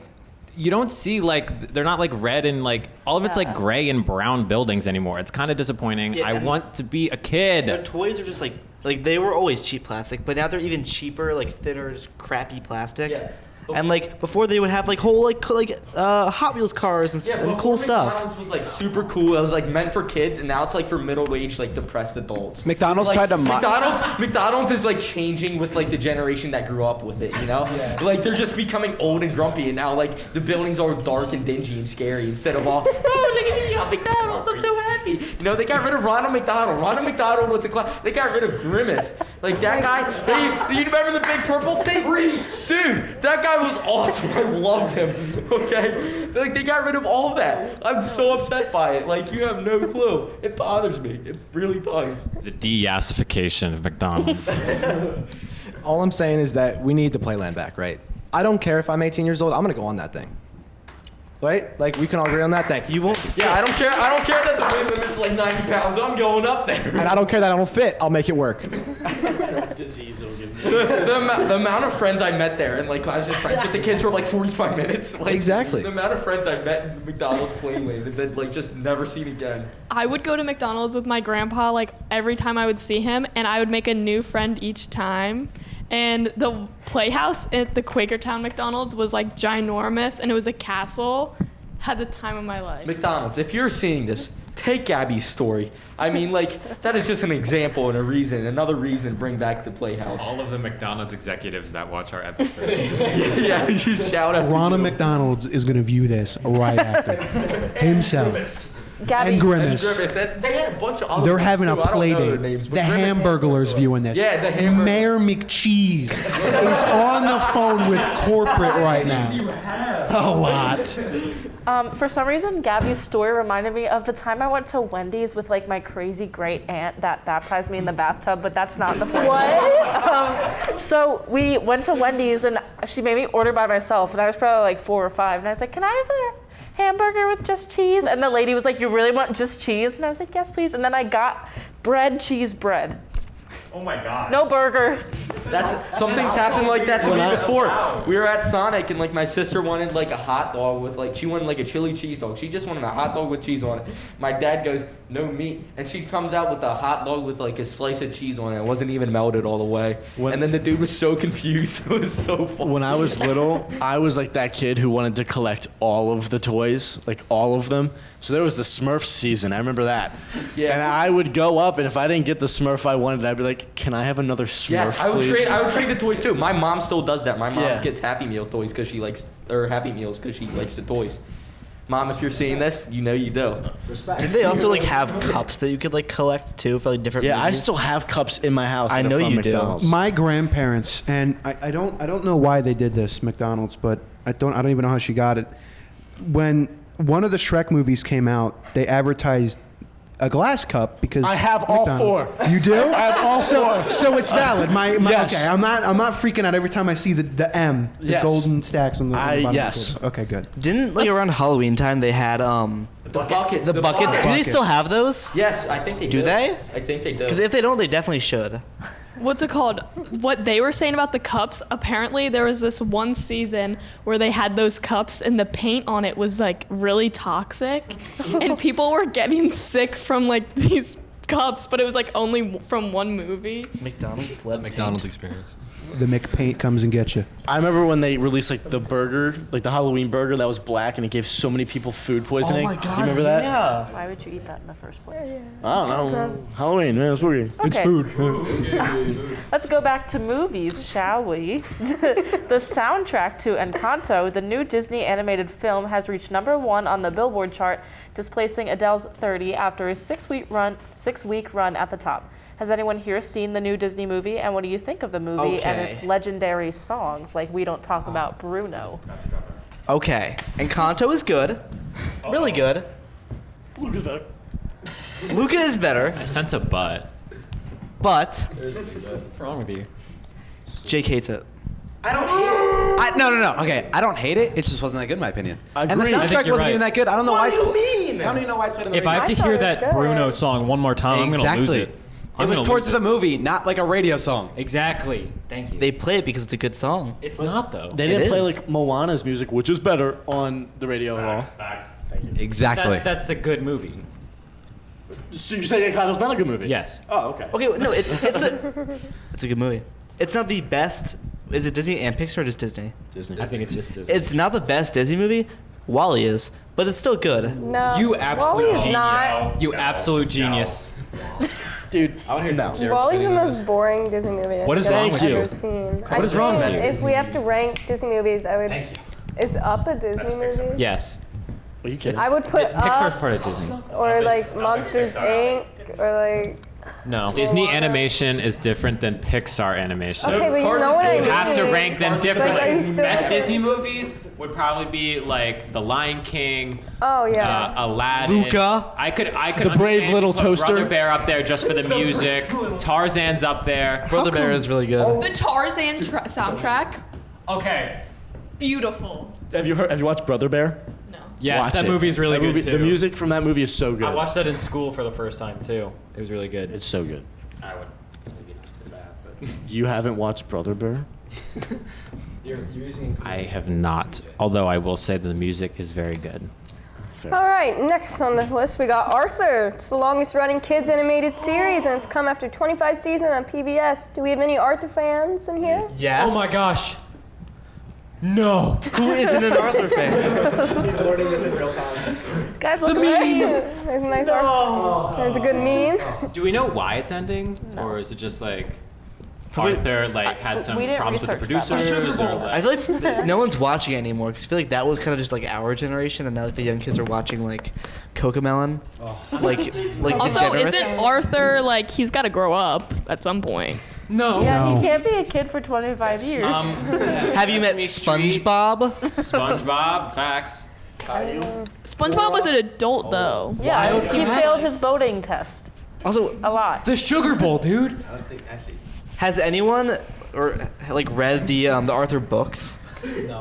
you don't see like, they're not like red and like, all of it's like gray and brown buildings anymore. It's kind of disappointing. Yeah, I and want to be a kid. Their toys are just like they were always cheap plastic, but now they're even cheaper, like thinner, crappy plastic. Yeah. And like before, they would have like whole like Hot Wheels cars and, and cool stuff. McDonald's was like super cool. It was like meant for kids, and now it's like for middle-aged, like depressed adults. McDonald's Like, tried to McDonald's is like changing with like the generation that grew up with it. You know, like they're just becoming old and grumpy, and now like the buildings are dark and dingy and scary instead of all. Oh, look at me, I'm McDonald's. I'm so happy. You know, they got rid of Ronald McDonald. Ronald McDonald was a class. They got rid of Grimace. Like that guy. You remember the big purple thing? Dude, that guy was awesome. I loved him. Okay, like they got rid of all of that. I'm so upset by it. Like you have no clue. It bothers me. It really does. The de-yassification of McDonald's. All I'm saying is that we need the Playland back, right? I don't care if I'm 18 years old. I'm gonna go on that thing. Right? Like we can all agree on that thing. You won't. Yeah, I don't care. I don't care that the weight limit's like 90 pounds. I'm going up there. And I don't care that I don't fit. I'll make it work. Disease it'll give me. The amount of friends I met there, and like I was just friends with the kids for like 45 minutes. Like, Exactly. The amount of friends I met in McDonald's Playland and then like just never seen again. I would go to McDonald's with my grandpa like every time I would see him, and I would make a new friend each time. And the playhouse at the Quakertown McDonald's was like ginormous, and it was a castle. Had the time of my life. McDonald's, if you're seeing this, take Gabby's story. I mean, like, that is just an example and another reason to bring back the Playhouse. All of the McDonald's executives that watch our episodes. Yeah, you shout out Ronald to you. McDonald's is going to view this right after. Himself. Gabby, And Grimace. And they had a bunch of other They're ones, having a too. I don't play know their date. names, but The Grimace had Hamburglar's viewing this. Yeah, the Hamburglar. Mayor McCheese is on the phone with corporate right now. A lot. For some reason, Gabby's story reminded me of the time I went to Wendy's with like my crazy great aunt that baptized me in the bathtub, but that's not the point. What? So we went to Wendy's and she made me order by myself, and I was probably like 4 or 5, and I was like, "Can I have a hamburger with just cheese?" And the lady was like, "You really want just cheese?" And I was like, "Yes, please." And then I got cheese bread. Oh my God. No burger. Something's happened like that to me before. We were at Sonic and like my sister wanted like a hot dog with like, she wanted like a chili cheese dog. She just wanted a hot dog with cheese on it. My dad goes, "No meat." And she comes out with a hot dog with like a slice of cheese on it. It wasn't even melted all the way. And then the dude was so confused. It was so funny. When I was little, I was like that kid who wanted to collect all of the toys, like all of them. So there was the Smurf season. I remember that. Yeah. And I would go up, and if I didn't get the Smurf I wanted, I'd be like, "Can I have another Smurf, Yes, I would please?" trade the toys too. My mom still does that. My mom Yeah. gets Happy Meal toys because she likes, or Happy Meals because she likes the toys. Mom, if you're seeing this, you know you do. Did they also like have cups that you could like collect too for like different? Yeah, I movies? still have cups in my house. I that are know from you do. McDonald's. My grandparents, and I don't know why they did this, McDonald's, but I don't even know how she got it. When one of the Shrek movies came out, they advertised a glass cup because I have all McDonald's. 4. You do? I have all 4. So it's valid. Yes. Okay, I'm not freaking out every time I see the M, the Yes. golden stacks on the bottom. Yes. Of the Okay, good. Didn't like around Halloween time they had The buckets. the buckets? Do they still have those? Yes, I think they do. Do they? I think they do. Because if they don't, they definitely should. What's it called? What they were saying about the cups, apparently there was this one season where they had those cups and the paint on it was like really toxic and people were getting sick from like these cups, but it was like only from one movie. McDonald's let McDonald's experience. The McPaint comes and gets you. I remember when they released like the burger, like the Halloween burger that was black, and it gave so many people food poisoning. Oh my God, you remember that? yeah. Why would you eat that in the first place? I don't know. Halloween, man, it's weird. It's Okay. food. Let's go back to movies, shall we? The soundtrack to Encanto, the new Disney animated film, has reached #1 on the Billboard chart, displacing Adele's 30 after a 6-week run at the top. Has anyone here seen the new Disney movie, and what do you think of the movie and Okay. its legendary songs, like We Don't Talk About Bruno? Okay, Encanto is good, really good. Luca's better. Luca is better, I sense a but. but What's wrong with you? Jake hates it. I don't hate it. No. Okay, I don't hate it. It just wasn't that good in my opinion. And the Agree. I think soundtrack you're wasn't right. even that good. I don't know why it's. What do you mean? I don't even know why it's played in the If I have to I thought hear it was that good. Bruno song one more time, I'm gonna lose it. It was towards the movie, not like a radio song. Exactly. Thank you. They play it because it's a good song. It's not though. They didn't It play is. like Moana's music, which is better, on the radio at all. Exactly. That's a good movie. So you're saying Encanto's not a good movie? Yes. Oh, okay. Okay, no, it's a good movie. It's not the best. Is it Disney and Pixar or just Disney? Disney. I think it's just Disney. It's not the best Disney movie. Wall-E is, but it's still good. No. You absolute Wall-E's genius. not. You absolute genius. Dude, I want to hear that. Wall-E's the most boring Disney movie I What is think wrong I've with you? ever seen. What is wrong with you? If we have to rank Disney movies, I would. Is Up a Disney movie? Yes. Are you kidding? I would put Pixar's Up part of Disney. or like Monsters Inc. or like. No. Disney animation is different than Pixar animation. Okay, but you know what I mean. You have to rank them differently. Like, are you still Best saying- Disney movies would probably be like The Lion King, Oh yeah. Aladdin. Luca. I could The understand Brave if you Little put Toaster. Brother Bear up there just for the music. Tarzan's up there. Brother Bear is really good. The Tarzan soundtrack, Okay. beautiful. Have you watched Brother Bear? No. Yes, Watch that it. movie's really That good movie- too. The music from that movie is so good. I watched that in school for the first time too. It was really good. It's so good. I would maybe not say that, but You haven't watched Brother Bear? you're using. I have not, although I will say that the music is very good. All right, next on the list we got Arthur. It's the longest running kids animated series, and it's come after 25 seasons on PBS. Do we have any Arthur fans in here? Yes. Oh my gosh. No. Who isn't an Arthur fan? He's learning this in real time. Guys, look great. There's a nice Arthur. There's a good meme. Do we know why it's ending, or is it just like Arthur had some we didn't problems with the research that producers, or I like? feel like no one's watching it anymore because I feel like that was kind of just like our generation, and now like the young kids are watching like Cocomelon, like Also, Degenerates. isn't Arthur like he's got to grow up at some point? No. Yeah, he can't be a kid for 25 years. Have you met Sesame Street. SpongeBob? SpongeBob, facts. SpongeBob was an adult though. Yeah, he Cats. failed his boating test Also, a lot. The Sugar Bowl, dude. has anyone or like read the Arthur books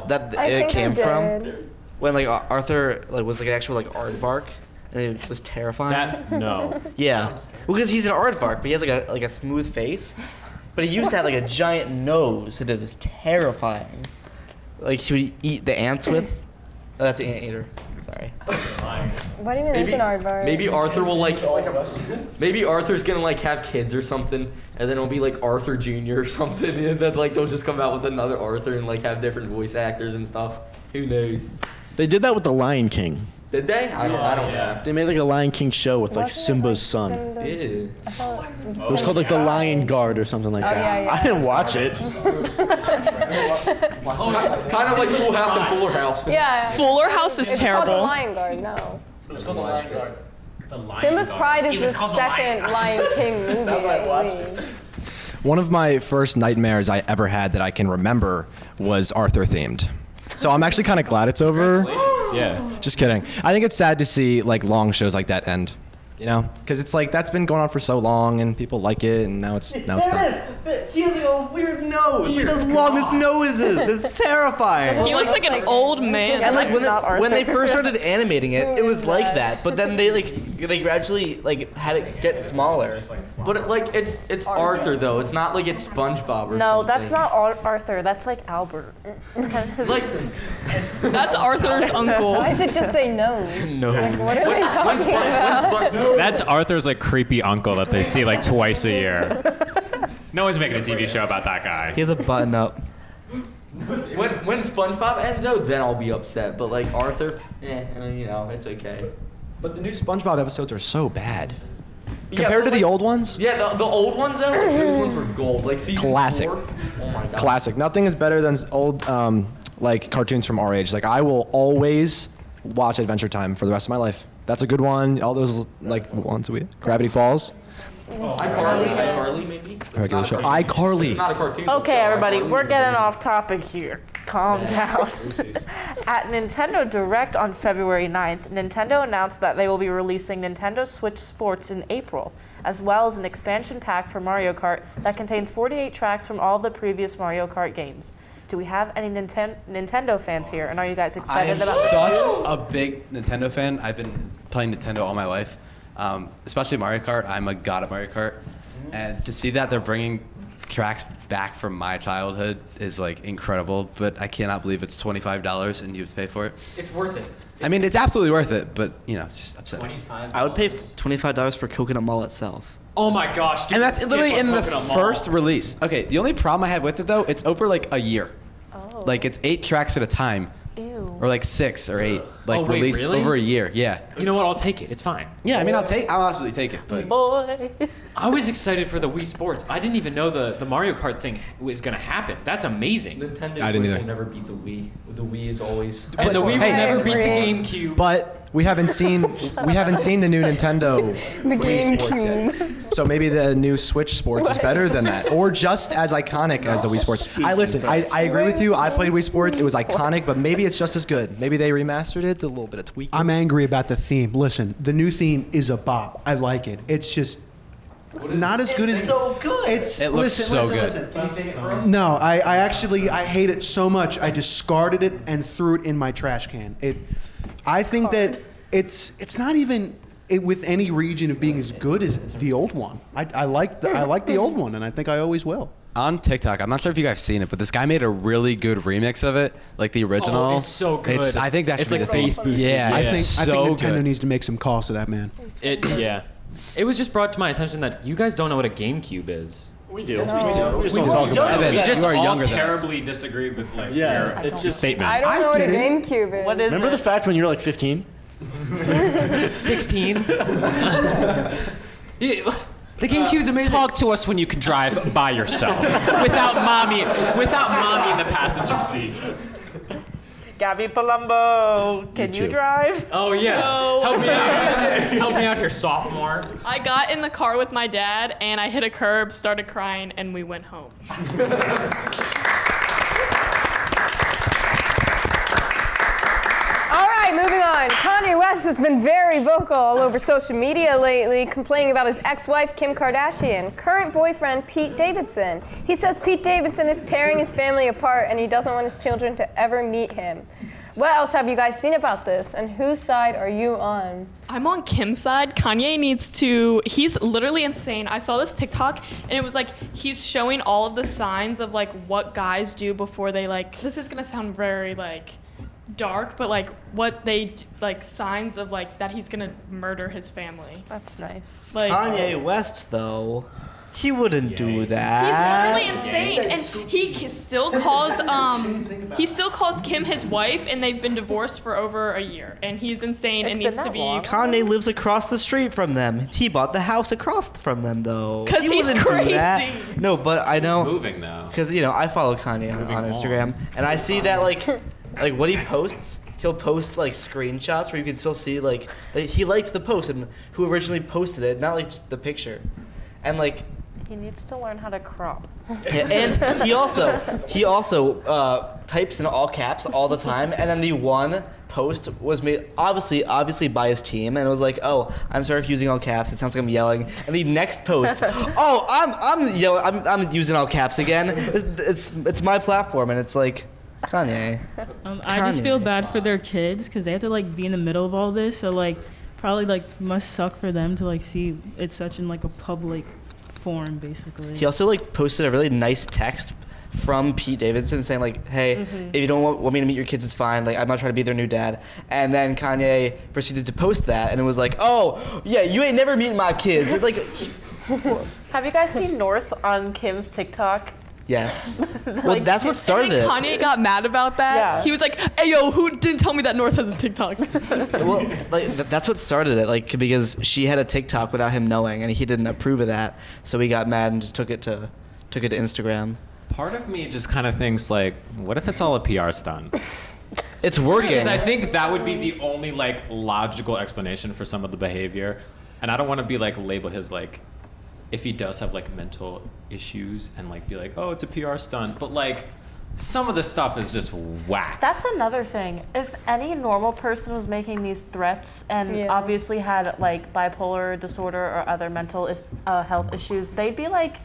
that I it think came I from? did. When like Arthur like was like an actual like aardvark, and it was terrifying. That no. Yeah, because he's an aardvark, but he has like a smooth face. But he used to have like a giant nose, and it was terrifying. Like he would eat the ants with. Oh, that's an anteater. Sorry. What do you mean it's an aardvark? Maybe Arthur will like. Maybe Arthur's gonna like have kids or something, and then it'll be like Arthur Jr. or something, and then like they'll just come out with another Arthur and like have different voice actors and stuff. Who knows? They did that with The Lion King. Did they? I don't know. They made like a Lion King show with like Wasn't it, Simba's like, son. Simba's- Yeah. I thought It was called like The Lion Guard or something like that. yeah. I didn't watch it. Kind of like Full House and Fuller House. Yeah. Fuller House is It's called The terrible. Lion Guard, no. It's called the Lion Guard. Simba's Pride is the second Lion King movie, I believe. One of my first nightmares I ever had that I can remember was Arthur themed. So I'm actually kind of glad it's over. Yeah. Just kidding. I think it's sad to see like long shows like that end. You know, because it's like that's been going on for so long and people like it, and now it's done. He has like a weird nose. He does longest noses. It's terrifying. He looks like an old man. And like That's when they not first Arthur. started animating it, it was like that. But then they gradually like had it get smaller. But it's Arthur though. It's not like it's SpongeBob or No, something. that's not Arthur. That's like Albert. Like That's Arthur's uncle. Why does it just say nose? No. Like, what are they talking about? That's Arthur's like creepy uncle that they see like twice a year. No one's making a TV show about that guy. He has a button up. when SpongeBob ends out, then I'll be upset. But like Arthur, it's okay. But the new SpongeBob episodes are so bad. Yeah, Compared but, to the like, old ones? Yeah, the old ones though, those ones were gold. Like season Classic. 4. Oh my god. Classic. Nothing is better than old like cartoons from our age. Like I will always watch Adventure Time for the rest of my life. That's a good one. All those like ones we Gravity Falls. iCarly maybe. Regular show. It's iCarly. not a cartoon. but Okay, still, everybody, iCarly we're was getting amazing. off topic here. Calm down. At Nintendo Direct on February 9th, Nintendo announced that they will be releasing Nintendo Switch Sports in April, as well as an expansion pack for Mario Kart that contains 48 tracks from all the previous Mario Kart games. Do we have any Nintendo fans here, and are you guys I excited am about this such news? a big Nintendo fan. I've been playing Nintendo all my life, especially Mario Kart. I'm a god at Mario Kart, and to see that they're bringing tracks back from my childhood is like incredible. But I cannot believe it's $25 and you have to pay for it. It's worth it. I mean, it's absolutely worth it, but it's just upsetting. I would pay $25 for Coconut Mall itself. Oh my gosh, dude. And that's skip literally on in the Coconut Mall. first release. Okay, the only problem I have with it though, it's over like a year. Oh. Like it's 8 tracks at a time. Ew. Or like 6 or 8, like Oh, wait, released really? over a year. Yeah. You know what? I'll take it. It's fine. Yeah, I mean, I'll absolutely take it. But Boy. I was excited for the Wii Sports. I didn't even know the Mario Kart thing was gonna happen. That's amazing. Nintendo I didn't Switch either. will never beat the Wii. The Wii is always. And the Wii will Hey. never beat the Agree. GameCube. But we haven't seen the new Nintendo Wii Sports yet. So maybe the new Switch Sports is better than that, or just as iconic as the Wii Sports. I agree with you. I played Wii Sports. It was iconic, but maybe it's just as good. Maybe they remastered it, did a little bit of tweaking. I'm angry about the theme. Listen, the new theme is a bop. I like it. It's just not as good as. So good. it looks so good. Can you sing it for us? No, I hate it so much. I discarded it and threw it in my trash can. I think that it's not even with any region of being as good as the old one. I like the old one, and I think I always will. On TikTok, I'm not sure if you guys seen it, but this guy made a really good remix of it, like the original. Oh, it's so good. I think that's It's like bass boosted. Yeah, I Yeah. think so Nintendo good. needs to make some calls to that man. It was just brought to my attention that you guys don't know what a GameCube is. We do. No. We just don't talk about it. Evan, We just you are all younger than us. terribly disagreed with like Yeah, your it's just statement. I don't know what a didn't. GameCube is. What is Remember it? the fact when you were like 15? 16. The GameCube's amazing. Talk to us when you can drive by yourself without mommy in the passenger seat. Gabby Palumbo, can you too. drive? Oh yeah. No. Help me out. Help me out here, sophomore. I got in the car with my dad and I hit a curb, started crying, and we went home. All right, moving on. Kanye West has been very vocal all over social media lately, complaining about his ex-wife, Kim Kardashian, current boyfriend, Pete Davidson. He says Pete Davidson is tearing his family apart and he doesn't want his children to ever meet him. What else have you guys seen about this, and whose side are you on? I'm on Kim's side. Kanye needs to, he's literally insane. I saw this TikTok and it was like, he's showing all of the signs of like what guys do before they like, this is gonna sound very like dark, but like what they, like signs of like that he's gonna murder his family. That's nice. Like Kanye West, though, he wouldn't do that. He's literally insane, and he still calls Kim his wife, and they've been divorced for over a year, and he's insane and needs to be. Kanye lives across the street from them. He bought the house across from them, though. 'Cause He he's wouldn't do that. crazy. No, but I know. Moving though. Because I follow Kanye on Instagram, and I see that like what he posts. He'll post like screenshots where you can still see like that he liked the post and who originally posted it, not like just the picture, and like He needs to learn how to crop. Yeah, and he also types in all caps all the time. And then the one post was made obviously by his team, and it was like, "Oh, I'm sorry for using all caps. It sounds like I'm yelling." And the next post, "Oh, I'm yelling. I'm using all caps again. It's my platform," and it's like, Kanye. I just feel bad for their kids because they have to like be in the middle of all this. So like, probably like must suck for them to like see it's such in like a public forum, basically. He also like posted a really nice text from Pete Davidson saying like, "Hey, if you don't want me to meet your kids, it's fine. Like, I'm not trying to be their new dad." And then Kanye proceeded to post that, and it was like, "Oh, yeah, you ain't never meeting my kids." It's like, Have you guys seen North on Kim's TikTok? yes. Well, that's what started it. Kanye got mad about that. Yeah. He was like, "Hey, yo, who didn't tell me that North has a TikTok?" Well, like that's what started it. Like because she had a TikTok without him knowing, and he didn't approve of that, so he got mad and just took it to Instagram. Part of me just kind of thinks like, what if it's all a PR stunt? It's working. Because I think that would be the only like logical explanation for some of the behavior, and I don't want to be like label his like, if he does have like mental issues and like be like, oh, it's a PR stunt, but like some of the stuff is just whack. That's another thing. If any normal person was making these threats and obviously had like bipolar disorder or other mental health issues, they'd be like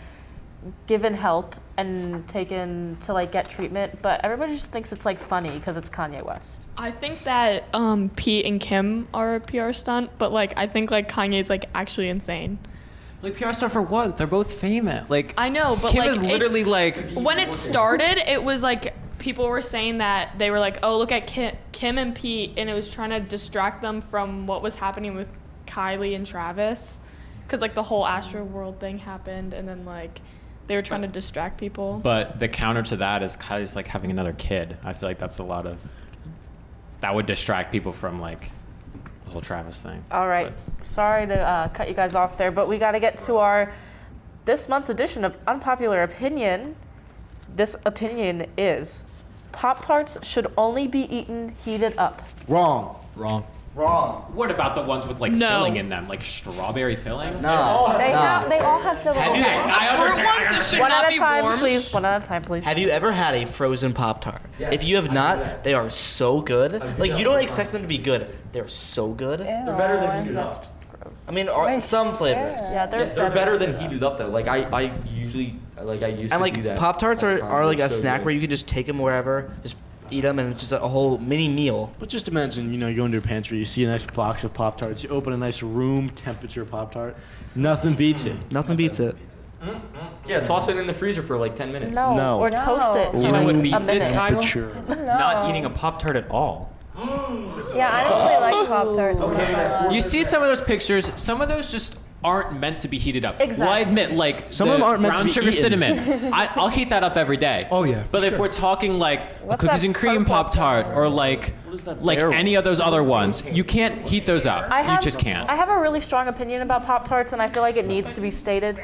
given help and taken to like get treatment, but everybody just thinks it's like funny because it's Kanye West. I think that Pete and Kim are a PR stunt, but like I think like Kanye's like actually insane. Like PR stunt for what? They're both famous. Like I know, but Kim like is literally like when it started, it was like people were saying that they were like, "Oh, look at Kim and Pete," and it was trying to distract them from what was happening with Kylie and Travis, because like the whole Astro World thing happened, and then like they were trying to distract people. But the counter to that is Kylie's like having another kid. I feel like that's a lot of that would distract people from like the whole Travis thing. All right, sorry to cut you guys off there, but we got to get to this month's edition of Unpopular Opinion. This opinion is Pop-Tarts should only be eaten heated up. Wrong. What about the ones with like filling in them, like strawberry filling? No. They all have fillings. I understand. One at a time, please. One at a time, please. Have you ever had a frozen Pop-Tart? Yes. If you have not, they are so good. Like you don't expect them to be good. They're so good. They're better than heated up. I mean, some flavors. Yeah, They're better than heated up though. Like I usually used And to do that. like Pop-Tarts are like a so snack good. where you can just take them wherever, just eat them, and it's just a whole mini meal. But just imagine, you go into your pantry, you see a nice box of Pop-Tarts, you open a nice room temperature Pop-Tart. Nothing beats it. Nothing beats it. Yeah, toss it in the freezer for like 10 minutes. No. Or toast it for You know like what a beats it, minute. Kyle? Not eating a Pop-Tart at all. Yeah, I don't really like Pop-Tarts. You see some of those pictures, some of those just aren't meant to be heated up. Exactly. Well, I admit, like Some of them aren't meant to brown be sugar eaten. cinnamon. I'll heat that up every day. Oh, yeah, But for if sure. we're talking like What's cookies that and cream purple Pop-Tart or like barrel? any of those other ones, you can't heat those up. You just can't. I have a really strong opinion about Pop-Tarts, and I feel like it needs to be stated.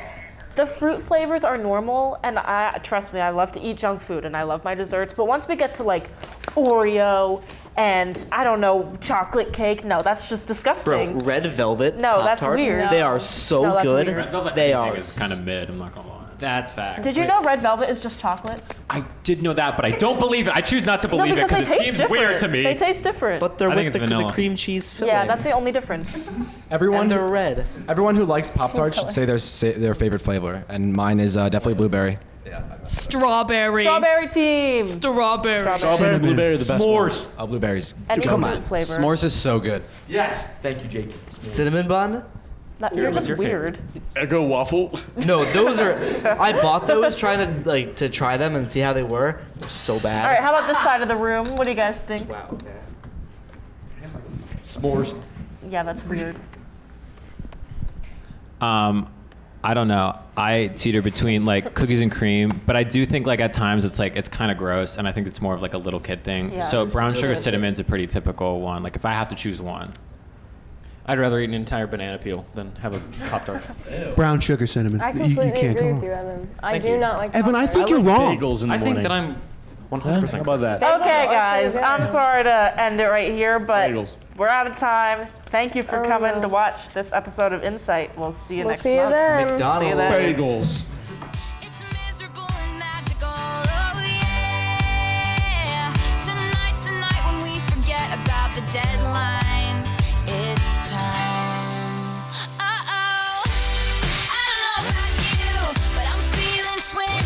The fruit flavors are normal, and trust me, I love to eat junk food, and I love my desserts. But once we get to like Oreo and I don't know, chocolate cake, no, that's just disgusting. Bro, red velvet No, that's Pop-Tarts, weird. They are so No, that's good. weird. Red velvet They anything are. is kind of mid. I'm not gonna lie. That's fact. Did you know red velvet is just chocolate? I did know that, but I don't believe it. I choose not to No, believe it because because they it taste seems weird different. to me. They taste different. But they're I think with it's the vanilla. cream cheese filling. Yeah, that's the only difference. Everyone And who, they're red. everyone who likes Pop-Tarts should say their favorite flavor, and mine is definitely blueberry. Strawberry. Strawberry team. Strawberry. Strawberry and blueberry are the best ones. Oh, blueberries. Any Come fruit on. flavor. S'mores is so good. Yes. Thank you, Jake. Cinnamon bun? You're just weird. Eggo waffle. No, those are. I bought those trying to try them and see how they were. They're so bad. All right, how about this side of the room? What do you guys think? Wow. S'mores. Yeah, that's weird. I don't know. I teeter between like cookies and cream, but I do think like at times it's kind of gross, and I think it's more of like a little kid thing. Yeah, So it's brown sugar really- cinnamon's a pretty typical one. Like if I have to choose one, I'd rather eat an entire banana peel than have a Pop-Tart. Brown sugar cinnamon. I You completely can't agree come with on. you, Evan. I Thank do you. not like Evan, I Pop-Tarts. think you're wrong. Bagels in the I think morning. that I'm 100% How about that? Okay, guys, I'm sorry to end it right here, but Bagels. we're out of time. Thank you for coming to watch this episode of Insight. We'll see you We'll next see you month. then. See you then. Bagels. Tonight's the night when we forget about the deadlines. It's time. I don't know about you, but I'm feeling 20.